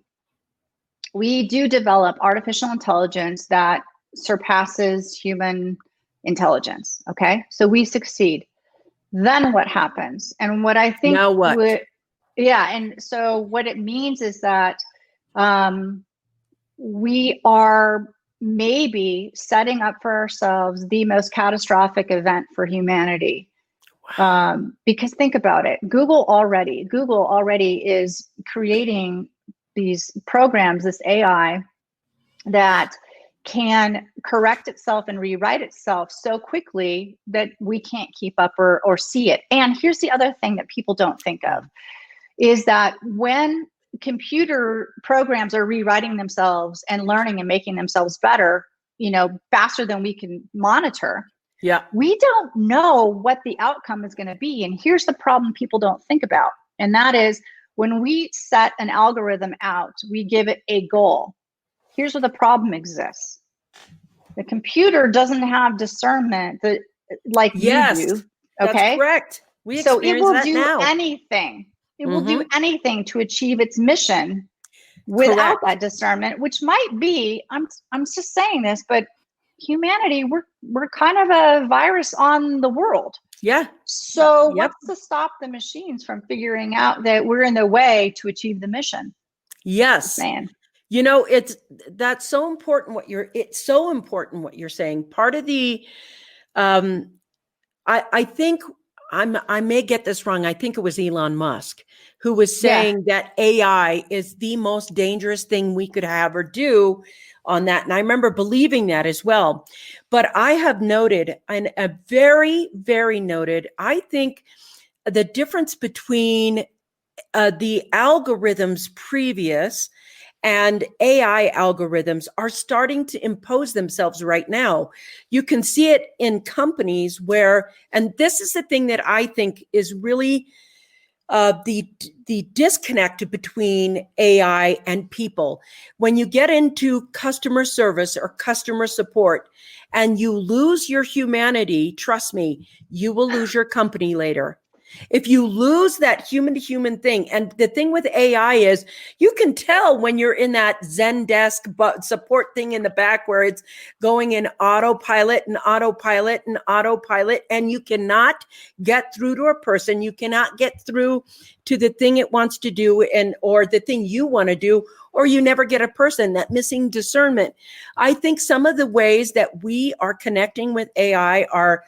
We do develop artificial intelligence that surpasses human intelligence, okay? So we succeed. Then what happens? And what I think— now what? And so what it means is that we are maybe setting up for ourselves the most catastrophic event for humanity. Because think about it, Google already is creating these programs, this AI, that can correct itself and rewrite itself so quickly that we can't keep up or see it. And here's the other thing that people don't think of, is that when computer programs are rewriting themselves and learning and making themselves better, faster than we can monitor, we don't know what the outcome is going to be. And here's the problem people don't think about. And that is, when we set an algorithm out, we give it a goal. Here's where the problem exists. The computer doesn't have discernment like you do. Okay, that's correct. So it will do anything. It will do anything to achieve its mission without that discernment, which might be, I'm just saying this, but humanity, we're kind of a virus on the world. So what's to stop the machines from figuring out that we're in the way to achieve the mission? Yes. Man. You know, that's so important it's so important what you're saying. Part of the, I think I may get this wrong. I think it was Elon Musk who was saying that AI is the most dangerous thing we could have or do on that. And I remember believing that as well. But I have noted, and a very, very noted, I think the difference between the algorithms previous and AI algorithms are starting to impose themselves right now. You can see it in companies where, and this is the thing that I think is really the disconnect between AI and people. When you get into customer service or customer support and you lose your humanity, trust me, you will lose your company later. If you lose that human to human thing, and the thing with AI is you can tell when you're in that Zen desk support thing in the back where it's going in autopilot and autopilot and autopilot, and you cannot get through to a person. You cannot get through to the thing it wants to do or the thing you want to do, or you never get a person. That missing discernment. I think some of the ways that we are connecting with AI are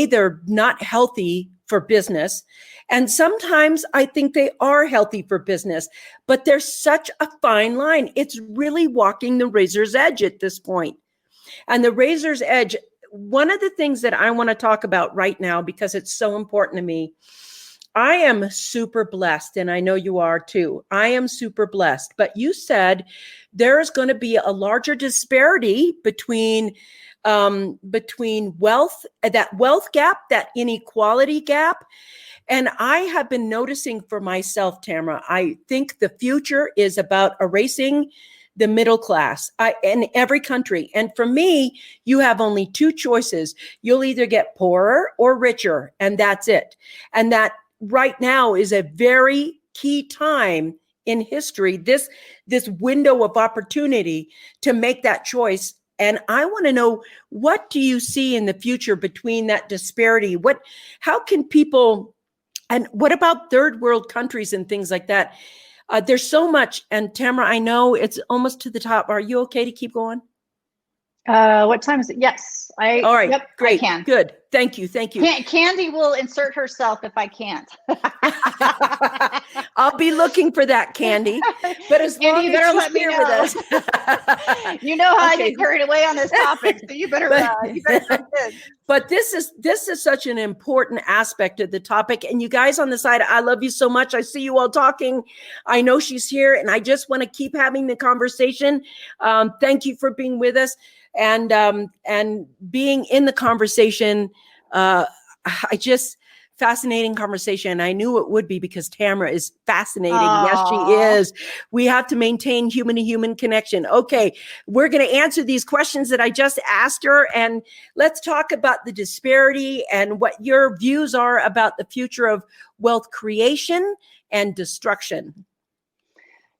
they're not healthy for business. And sometimes I think they are healthy for business, but there's such a fine line. It's really walking the razor's edge at this point. And the razor's edge, one of the things that I want to talk about right now, because it's so important to me, I am super blessed, and I know you are too. I am super blessed. But you said there is going to be a larger disparity between wealth, that wealth gap, that inequality gap. And I have been noticing for myself, Tamara, I think the future is about erasing the middle class in every country. And for me, you have only two choices. You'll either get poorer or richer, and that's it. And that right now is a very key time in history, this window of opportunity to make that choice. And I want to know, what do you see in the future between that disparity? How can people, and what about third world countries and things like that? There's so much. And Tamara, I know it's almost to the top. Are you okay to keep going? What time is it? Yes. All right. Yep, great. I can. Good. Thank you. Candy will insert herself if I can't. I'll be looking for that, Candy. But as Candy, long as she's here with us. You know how I get carried away on this topic, so you better jump in. But this is such an important aspect of the topic. And you guys on the side, I love you so much. I see you all talking. I know she's here, and I just want to keep having the conversation. Thank you for being with us and being in the conversation. Fascinating conversation. I knew it would be because Tamara is fascinating. Aww. Yes, she is. We have to maintain human to human connection. Okay. We're going to answer these questions that I just asked her, and let's talk about the disparity and what your views are about the future of wealth creation and destruction.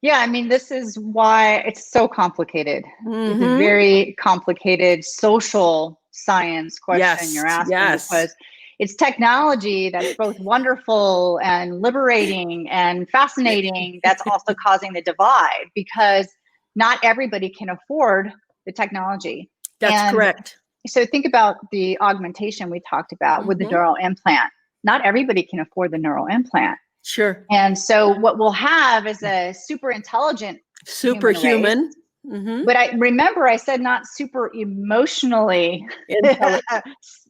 Yeah, I mean, this is why it's so complicated. It's a very complicated social science question you're asking, because it's technology that's both wonderful and liberating and fascinating. That's also causing the divide, because not everybody can afford the technology. That's correct. So think about the augmentation we talked about with the neural implant. Not everybody can afford the neural implant. Sure. And so what we'll have is a super intelligent superhuman. But I said not super emotionally intelligent.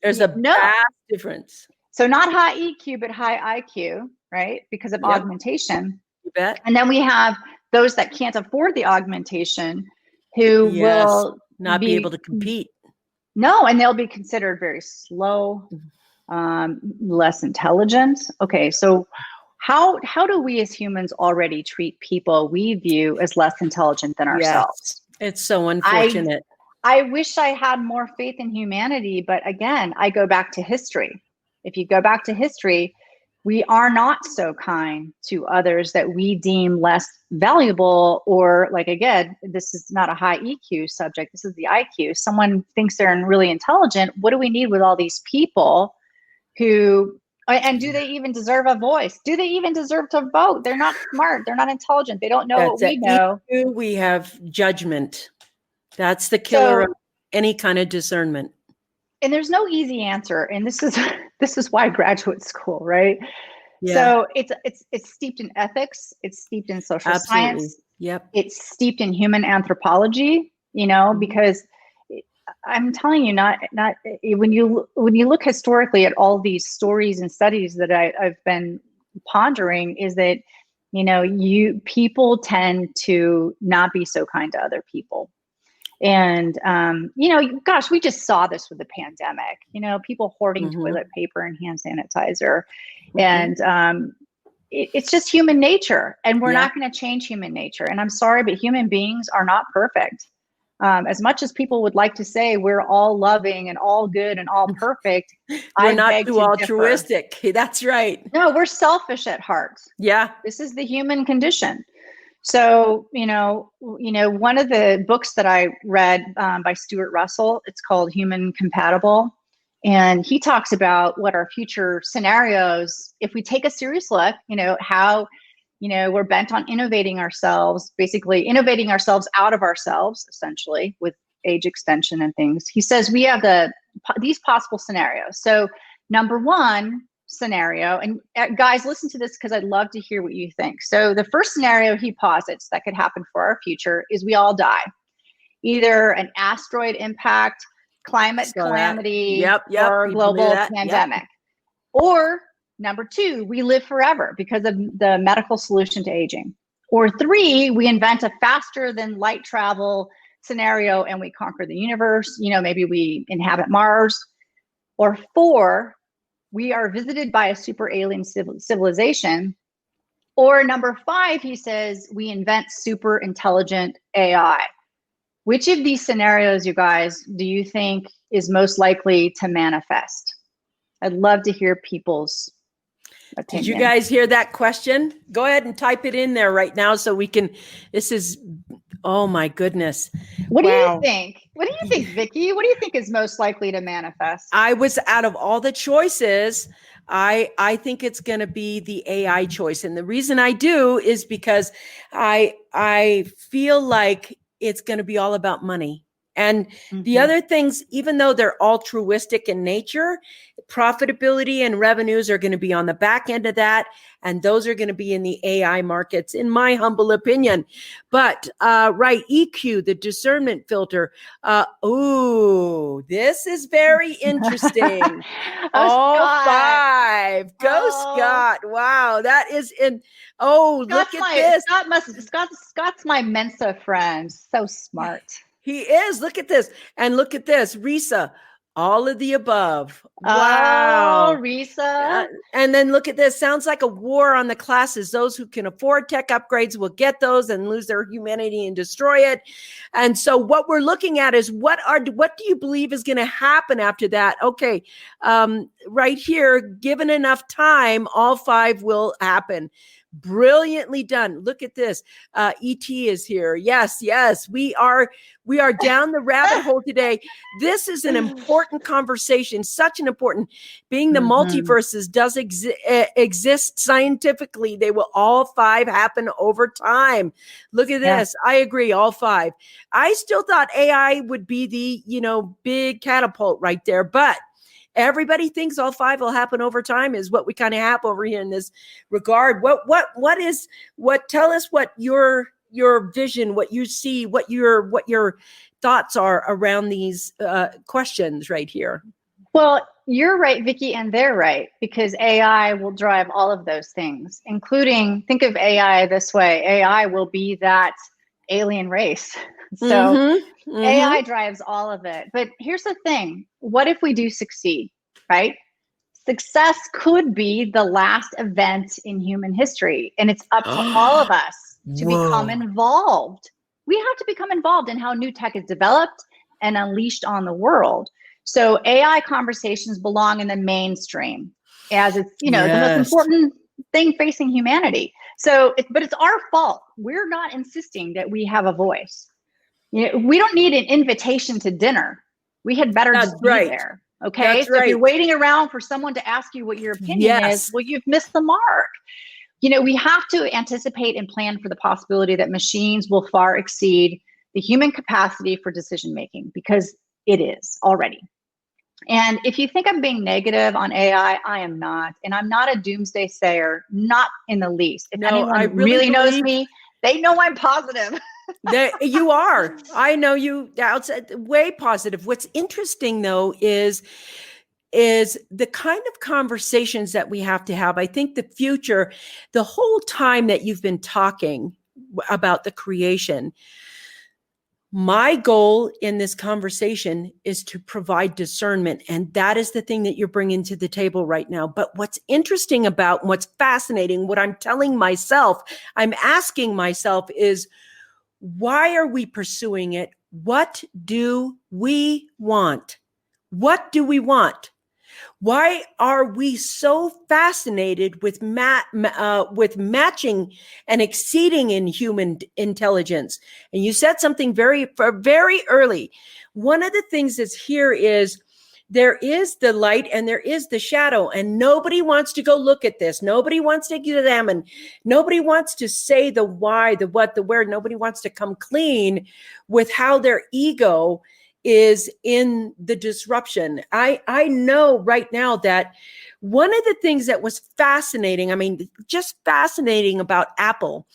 There's a vast difference. So not high EQ, but high IQ, right? Because of augmentation. You bet. And then we have those that can't afford the augmentation who will not be able to compete. No, and they'll be considered very slow, less intelligent. Okay, so how do we as humans already treat people we view as less intelligent than ourselves? Yes. It's so unfortunate. I wish I had more faith in humanity, but again, I go back to history. If you go back to history, we are not so kind to others that we deem less valuable, or like, again, this is not a high EQ subject. This is the IQ. Someone thinks they're really intelligent. What do we need with all these people who And do they even deserve a voice? Do they even deserve to vote? They're not smart. They're not intelligent. They don't know what we know. We have judgment. That's the killer So, of any kind of discernment. And there's no easy answer. And this is why graduate school, right? Yeah. So it's steeped in ethics. It's steeped in social science. Yep. It's steeped in human anthropology, because I'm telling you, not when you look historically at all these stories and studies that I've been pondering, is that people tend to not be so kind to other people. And gosh, we just saw this with the pandemic, people hoarding toilet paper and hand sanitizer. And it's just human nature, and we're not going to change human nature. And I'm sorry, but human beings are not perfect. As much as people would like to say we're all loving and all good and all perfect, we're not too altruistic. That's right. No, we're selfish at heart. Yeah. This is the human condition. So, one of the books that I read by Stuart Russell, it's called Human Compatible. And he talks about what our future scenarios, if we take a serious look, how, we're bent on innovating ourselves, basically innovating ourselves out of ourselves, essentially, with age extension and things. He says we have these possible scenarios. So number one scenario, and guys, listen to this because I'd love to hear what you think. So the first scenario he posits that could happen for our future is we all die. Either an asteroid impact, climate calamity, or global pandemic. Or number two, we live forever because of the medical solution to aging. Or three, we invent a faster than light travel scenario and we conquer the universe. Maybe we inhabit Mars. Or four, we are visited by a super alien civilization. Or number five, he says, we invent super intelligent AI. Which of these scenarios, you guys, do you think is most likely to manifest? I'd love to hear people's opinion. Did you guys hear that question? Go ahead and type it in there right now so we can, oh my goodness. What do you think? What do you think, Vickie? What do you think is most likely to manifest? I was out of all the choices, I think it's going to be the AI choice. And the reason I do is because I feel like it's going to be all about money. And the other things, even though they're altruistic in nature, profitability and revenues are going to be on the back end of that. And those are going to be in the AI markets, in my humble opinion. But, EQ, the discernment filter. This is very interesting. All five. Go, Scott. Wow. That is in. Oh, Scott's look at this. Scott's my Mensa friend. So smart. He is. Look at this. And look at this. Risa, all of the above. Wow. Oh, Risa. And then look at this. Sounds like a war on the classes. Those who can afford tech upgrades will get those and lose their humanity and destroy it. And so what we're looking at is what do you believe is going to happen after that? Okay. Right here, given enough time, all five will happen. Brilliantly done. Look at this. ET is here. Yes. We are down the rabbit hole today. This is an important conversation, such an important, being the multiverses does exist scientifically. They will all five happen over time. Look at this. I agree. All five. I still thought AI would be the, big catapult right there, but everybody thinks all five will happen over time is what we kind of have over here in this regard. Tell us what your vision, what you see, what your thoughts are around these questions right here. Well, you're right, Vickie, and they're right, because AI will drive all of those things, including, think of AI this way, AI will be that alien race. So AI drives all of it. But here's the thing. What if we do succeed, right? Success could be the last event in human history. And it's up to all of us to become involved. We have to become involved in how new tech is developed and unleashed on the world. So AI conversations belong in the mainstream as it's, the most important thing facing humanity. So, but it's our fault. We're not insisting that we have a voice. We don't need an invitation to dinner. We had better just be there. Okay. That's So if you're right. waiting around for someone to ask you what your opinion is, Yes. well, you've missed the mark. You know, we have to anticipate and plan for the possibility that machines will far exceed the human capacity for decision making, because it is already. And if you think I'm being negative on AI, I am not. And I'm not a doomsday sayer, not in the least. If No, I anyone really really knows believe me, they know I'm positive. that you are. I know you outside way positive. What's interesting though is the kind of conversations that we have to have. I think the future, the whole time that you've been talking about the creation, my goal in this conversation is to provide discernment. And that is the thing that you're bringing to the table right now. But what's interesting about, what's fascinating, what I'm telling myself, I'm asking myself is, why are we pursuing it? What do we want? What do we want? Why are we so fascinated with with matching and exceeding in human intelligence? And you said something very early. One of the things that's here is there is the light and there is the shadow, and nobody wants to go look at this. Nobody wants to examine. Nobody wants to say the why, the what, the where. Nobody wants to come clean with how their ego is in the disruption. I know right now that one of the things that was fascinating, I mean, just fascinating about Apple,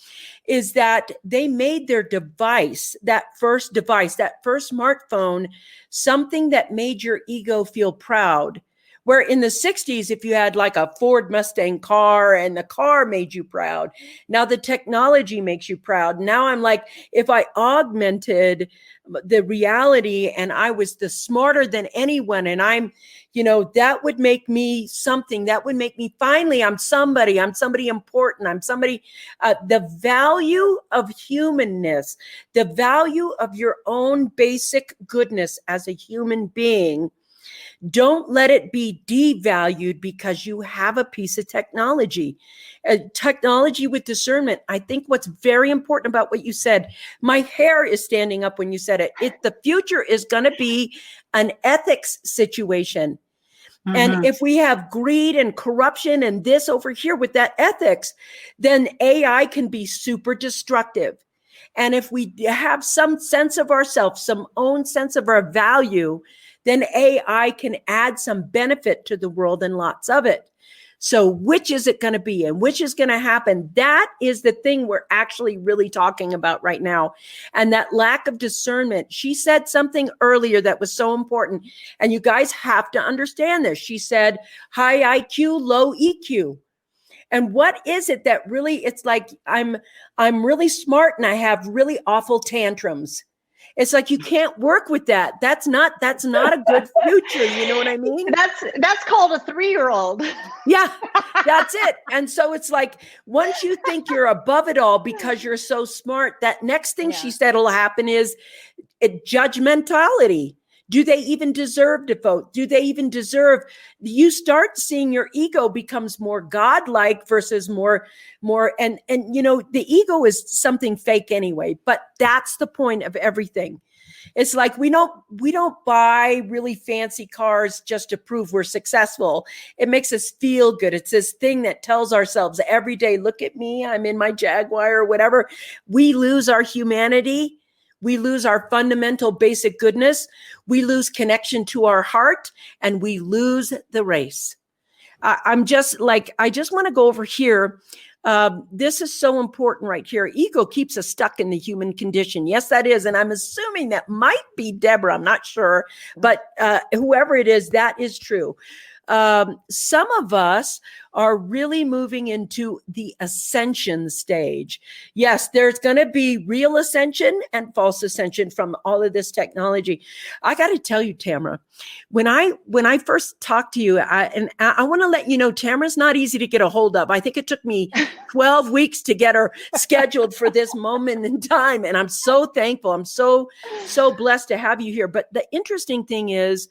is that they made their device, that first smartphone, something that made your ego feel proud. Where in the 60s, if you had like a Ford Mustang car and the car made you proud, now the technology makes you proud. Now I'm like, if I augmented the reality and I was the smarter than anyone, and I'm, that would make me something, that would make me finally, I'm somebody important. I'm somebody, the value of humanness, the value of your own basic goodness as a human being. Don't let it be devalued because you have a piece of technology. Technology with discernment. I think what's very important about what you said, my hair is standing up when you said it. The future is going to be an ethics situation. And if we have greed and corruption and this over here with that ethics, then AI can be super destructive. And if we have some sense of ourselves, some own sense of our value, then AI can add some benefit to the world and lots of it. So which is it going to be and which is going to happen? That is the thing we're actually really talking about right now. And that lack of discernment. She said something earlier that was so important. And you guys have to understand this. She said, high IQ, low EQ. And what is it that really, it's like, I'm really smart and I have really awful tantrums. It's like, you can't work with that. That's not a good future. You know what I mean? That's called a 3-year-old. Yeah, that's it. And so it's like, once you think you're above it all because you're so smart, that next thing she said will happen is judgmentality. Do they even deserve to vote? Do they even deserve? You start seeing your ego becomes more godlike versus more, and the ego is something fake anyway, but that's the point of everything. It's like, we don't buy really fancy cars just to prove we're successful. It makes us feel good. It's this thing that tells ourselves every day, look at me, I'm in my Jaguar or whatever. We lose our humanity. We lose our fundamental basic goodness. We lose connection to our heart, and we lose the race. I just want to go over here. This is so important right here. Ego keeps us stuck in the human condition. Yes, that is. And I'm assuming that might be Deborah. I'm not sure, but whoever it is, that is true. Some of us are really moving into the ascension stage. Yes, there's going to be real ascension and false ascension from all of this technology. I got to tell you, Tamara, when I first talked to you, I want to let you know, Tamara's not easy to get a hold of. I think it took me 12 weeks to get her scheduled for this moment in time. And I'm so thankful. I'm so blessed to have you here. But the interesting thing is,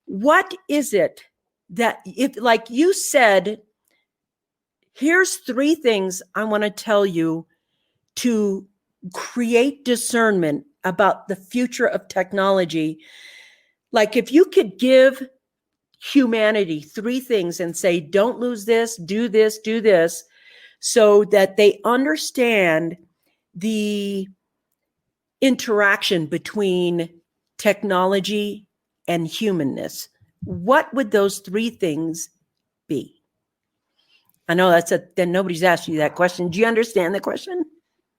what is it that, if, like you said, here's 3 things I want to tell you to create discernment about the future of technology. Like, if you could give humanity 3 things and say, don't lose this, do this, so that they understand the interaction between technology and humanness, what would those 3 things be? I know then nobody's asked you that question. Do you understand the question?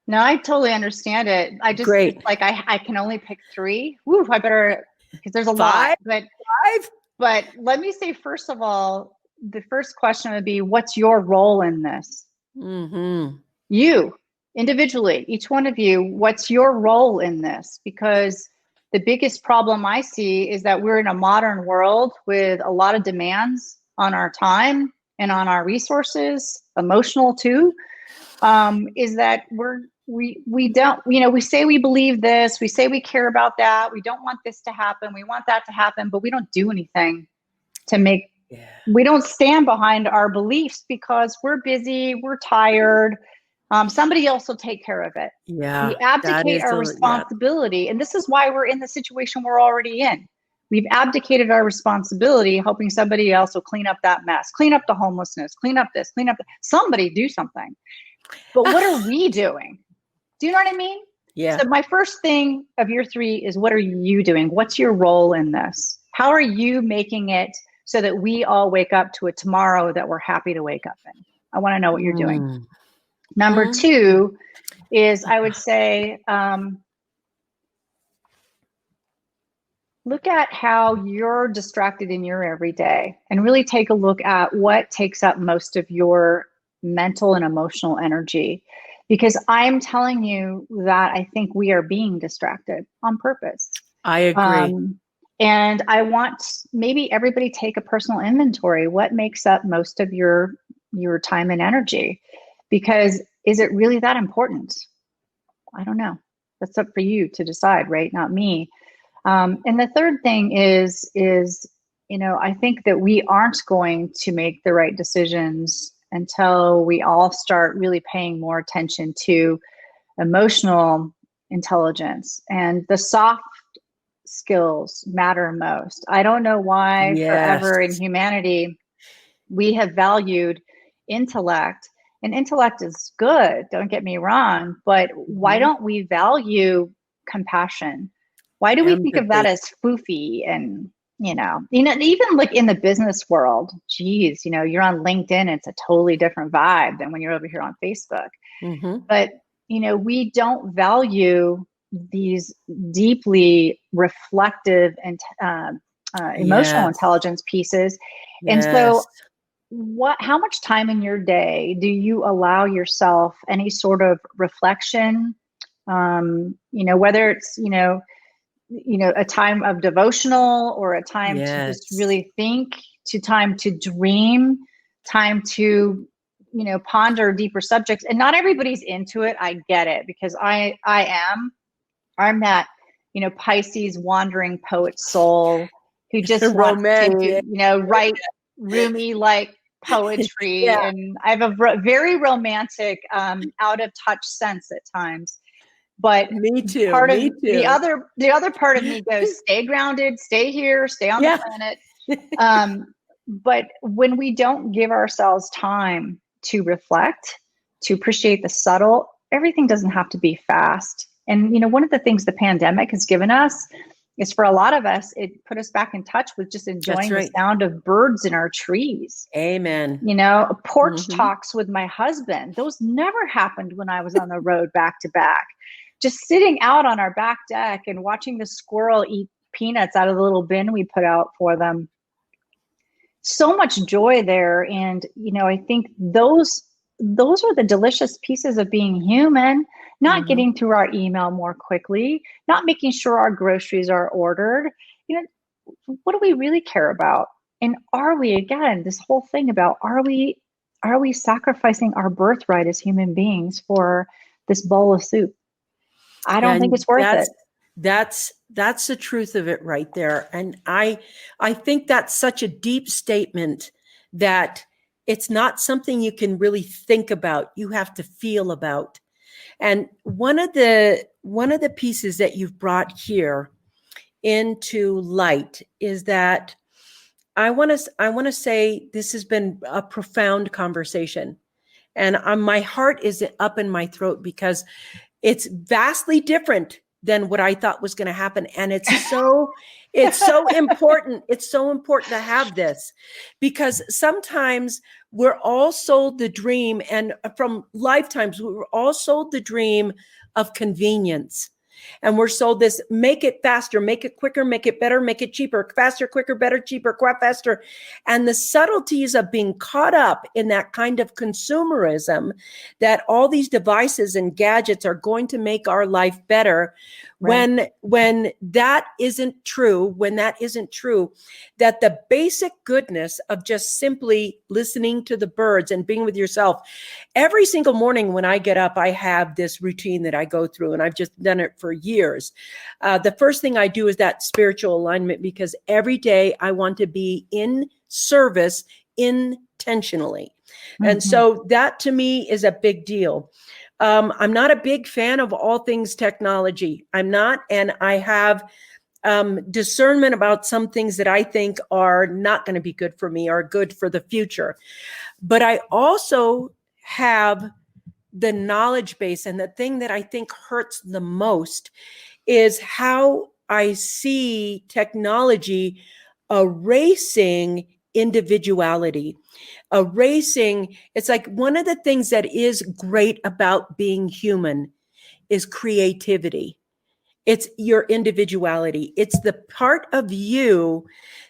No, I totally understand it. I just, Great. it's like I can only pick 3. Woo, I better, because there's a 5? lot. 5? But let me say, first of all, the first question would be, what's your role in this? Mm-hmm. You, individually, each one of you, what's your role in this? Because the biggest problem I see is that we're in a modern world with a lot of demands on our time and on our resources, emotional too, is that we don't, we say we believe this, we say we care about that, we don't want this to happen, we want that to happen, but we don't do anything to make, we don't stand behind our beliefs because we're busy, we're tired. Somebody else will take care of it. Yeah, we abdicate our responsibility. And this is why we're in the situation we're already in. We've abdicated our responsibility, hoping somebody else will clean up that mess, clean up the homelessness, clean up this, clean up that. Somebody do something. But what are we doing? Do you know what I mean? Yeah. So my first thing of your 3 is, what are you doing? What's your role in this? How are you making it so that we all wake up to a tomorrow that we're happy to wake up in? I want to know what you're doing. Number 2 is, I would say, look at how you're distracted in your everyday and really take a look at what takes up most of your mental and emotional energy. Because I'm telling you that I think we are being distracted on purpose. I agree. And I want maybe everybody take a personal inventory. What makes up most of your time and energy? Because is it really that important? I don't know. That's up for you to decide, right? Not me. And the third thing is, I think that we aren't going to make the right decisions until we all start really paying more attention to emotional intelligence, and the soft skills matter most. I don't know why forever in humanity we have valued intellect, and intellect is good, don't get me wrong, but why don't we value compassion? Why do we think of that as foofy? And even like in the business world, geez, you're on LinkedIn, it's a totally different vibe than when you're over here on Facebook. But we don't value these deeply reflective and emotional intelligence pieces. And so how much time in your day do you allow yourself any sort of reflection, whether it's a time of devotional, or a time to just really think, to time to dream, time to ponder deeper subjects. And not everybody's into it, I get it, because I'm that Pisces wandering poet soul who just wants to write roomy like poetry. And I have a very romantic out of touch sense at times. But me too. The other part of me goes, stay grounded, stay here, stay on the planet. But when we don't give ourselves time to reflect, to appreciate the subtle, everything doesn't have to be fast. And one of the things the pandemic has given us is, for a lot of us, it put us back in touch with just enjoying the sound of birds in our trees. Amen. Porch talks with my husband. Those never happened when I was on the road back to back. Just sitting out on our back deck and watching the squirrel eat peanuts out of the little bin we put out for them. So much joy there. And, I think those are the delicious pieces of being human, not getting through our email more quickly, not making sure our groceries are ordered. What do we really care about? And are we, again, this whole thing about, are we sacrificing our birthright as human beings for this bowl of soup? I don't think it's worth it. That's the truth of it right there. And I think that's such a deep statement that it's not something you can really think about. You have to feel about. And one of the pieces that you've brought here into light is that I want to say this has been a profound conversation, and my heart is up in my throat because it's vastly different than what I thought was going to happen. And it's so important. It's so important to have this, because sometimes we're all sold the dream, and from lifetimes, we were all sold the dream of convenience. And we're sold this: make it faster, make it quicker, make it better, make it cheaper, faster, quicker, better, cheaper, faster. And the subtleties of being caught up in that kind of consumerism, that all these devices and gadgets are going to make our life better. Right. When that isn't true, that the basic goodness of just simply listening to the birds and being with yourself. Every single morning when I get up, I have this routine that I go through, and I've just done it for years. The first thing I do is that spiritual alignment, because every day I want to be in service intentionally. Mm-hmm. And so that to me is a big deal. I'm not a big fan of all things technology. I'm not, and I have discernment about some things that I think are not going to be good for me or good for the future. But I also have the knowledge base, and the thing that I think hurts the most is how I see technology erasing individuality. It's like one of the things that is great about being human is creativity. It's your individuality. It's the part of you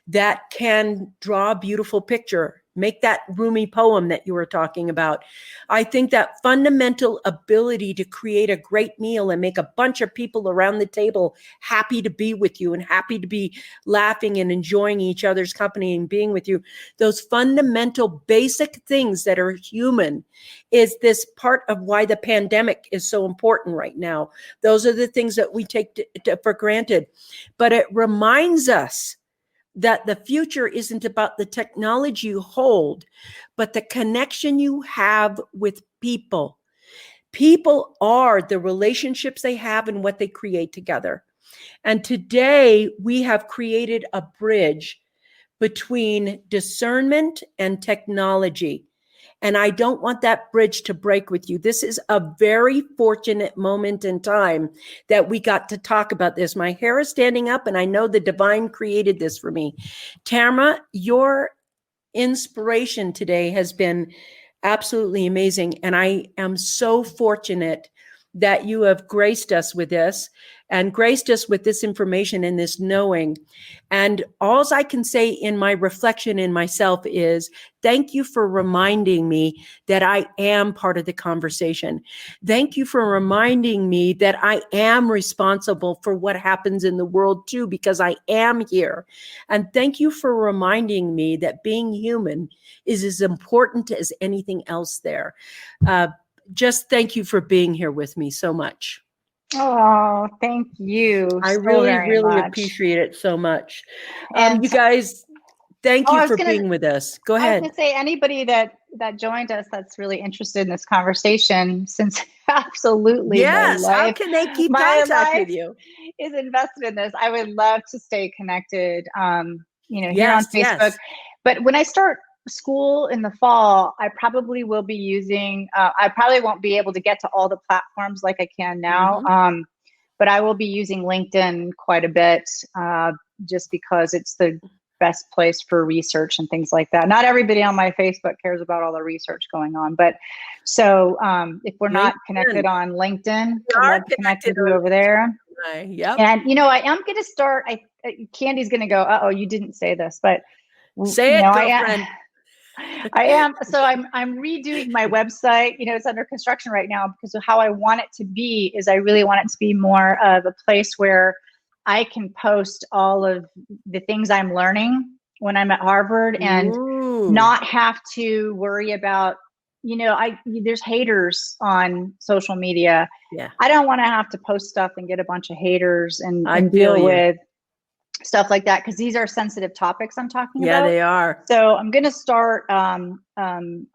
that can draw a beautiful picture, make that roomy poem that you were talking about. I think that fundamental ability to create a great meal and make a bunch of people around the table happy to be with you and happy to be laughing and enjoying each other's company and being with you. Those fundamental basic things that are human is this part of why the pandemic is so important right now. Those are the things that we take for granted. But it reminds us that the future isn't about the technology you hold, but the connection you have with people. People are the relationships they have and what they create together. And today we have created a bridge between discernment and technology. And I don't want that bridge to break with you. This is a very fortunate moment in time that we got to talk about this. My hair is standing up, and I know the divine created this for me. Tamara, your inspiration today has been absolutely amazing. And I am so fortunate that you have graced us with this and graced us with this information and this knowing. And all I can say in my reflection in myself is thank you for reminding me that I am part of the conversation. Thank you for reminding me that I am responsible for what happens in the world too, because I am here. And thank you for reminding me that being human is as important as anything else there. Just thank you for being here with me so much. Oh, thank you. I really appreciate it so much. And you guys, thank you for being with us. Go ahead. I was going to say, anybody that joined us that's really interested in this conversation, since absolutely yes, how can they keep contact with you? Is invested in this. I would love to stay connected. Here on Facebook. Yes. But when I start school in the fall, I probably will be using, I probably won't be able to get to all the platforms like I can now, mm-hmm. But I will be using LinkedIn quite a bit, just because it's the best place for research and things like that. Not everybody on my Facebook cares about all the research going on, but so if we're not connected on LinkedIn, I'd love to connect with you over there. Yep. And I am going to start, Candy's going to go, uh-oh, you didn't say this, but say it, girlfriend. I am. So I'm redoing my website. It's under construction right now, because of how I want it to be is I really want it to be more of a place where I can post all of the things I'm learning when I'm at Harvard and not have to worry about, there's haters on social media. Yeah. I don't want to have to post stuff and get a bunch of haters and deal with stuff like that, because these are sensitive topics I'm talking about. Yeah, they are. So I'm going to start a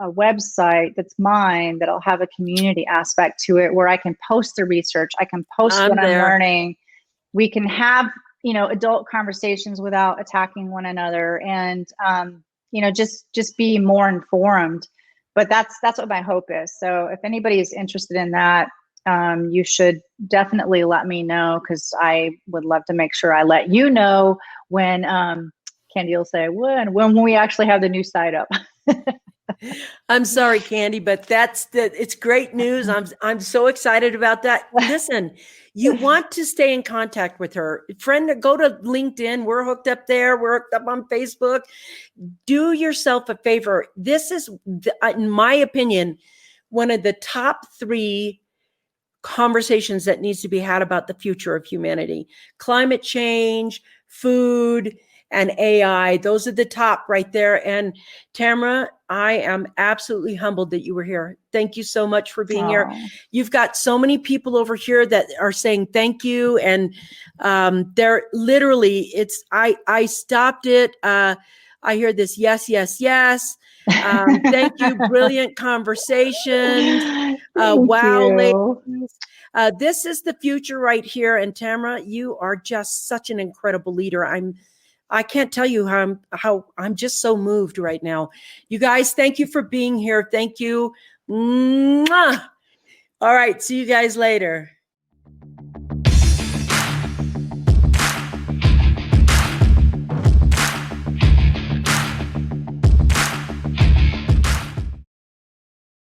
website that's mine that'll have a community aspect to it, where I can post the research. I can post what I'm learning. We can have, adult conversations without attacking one another, and just be more informed. But that's what my hope is. So if anybody is interested in that, you should definitely let me know, because I would love to make sure I let you know when Candy will say when we actually have the new site up. I'm sorry, Candy, but it's great news. I'm so excited about that. Listen, you want to stay in contact with her. Friend, go to LinkedIn. We're hooked up there. We're hooked up on Facebook. Do yourself a favor. This is, in my opinion, one of the top 3 conversations that needs to be had about the future of humanity. Climate change, food, and AI. Those are the top right there. And Tamara, I am absolutely humbled that you were here. Thank you so much for being here. You've got so many people over here that are saying thank you. And they're literally, I stopped it. I hear this, yes, yes, yes. Thank you. Brilliant conversation. Wow, ladies. This is the future right here. And Tamara, you are just such an incredible leader. I can't tell you how I'm just so moved right now. You guys, thank you for being here. Thank you. Mwah! All right. See you guys later.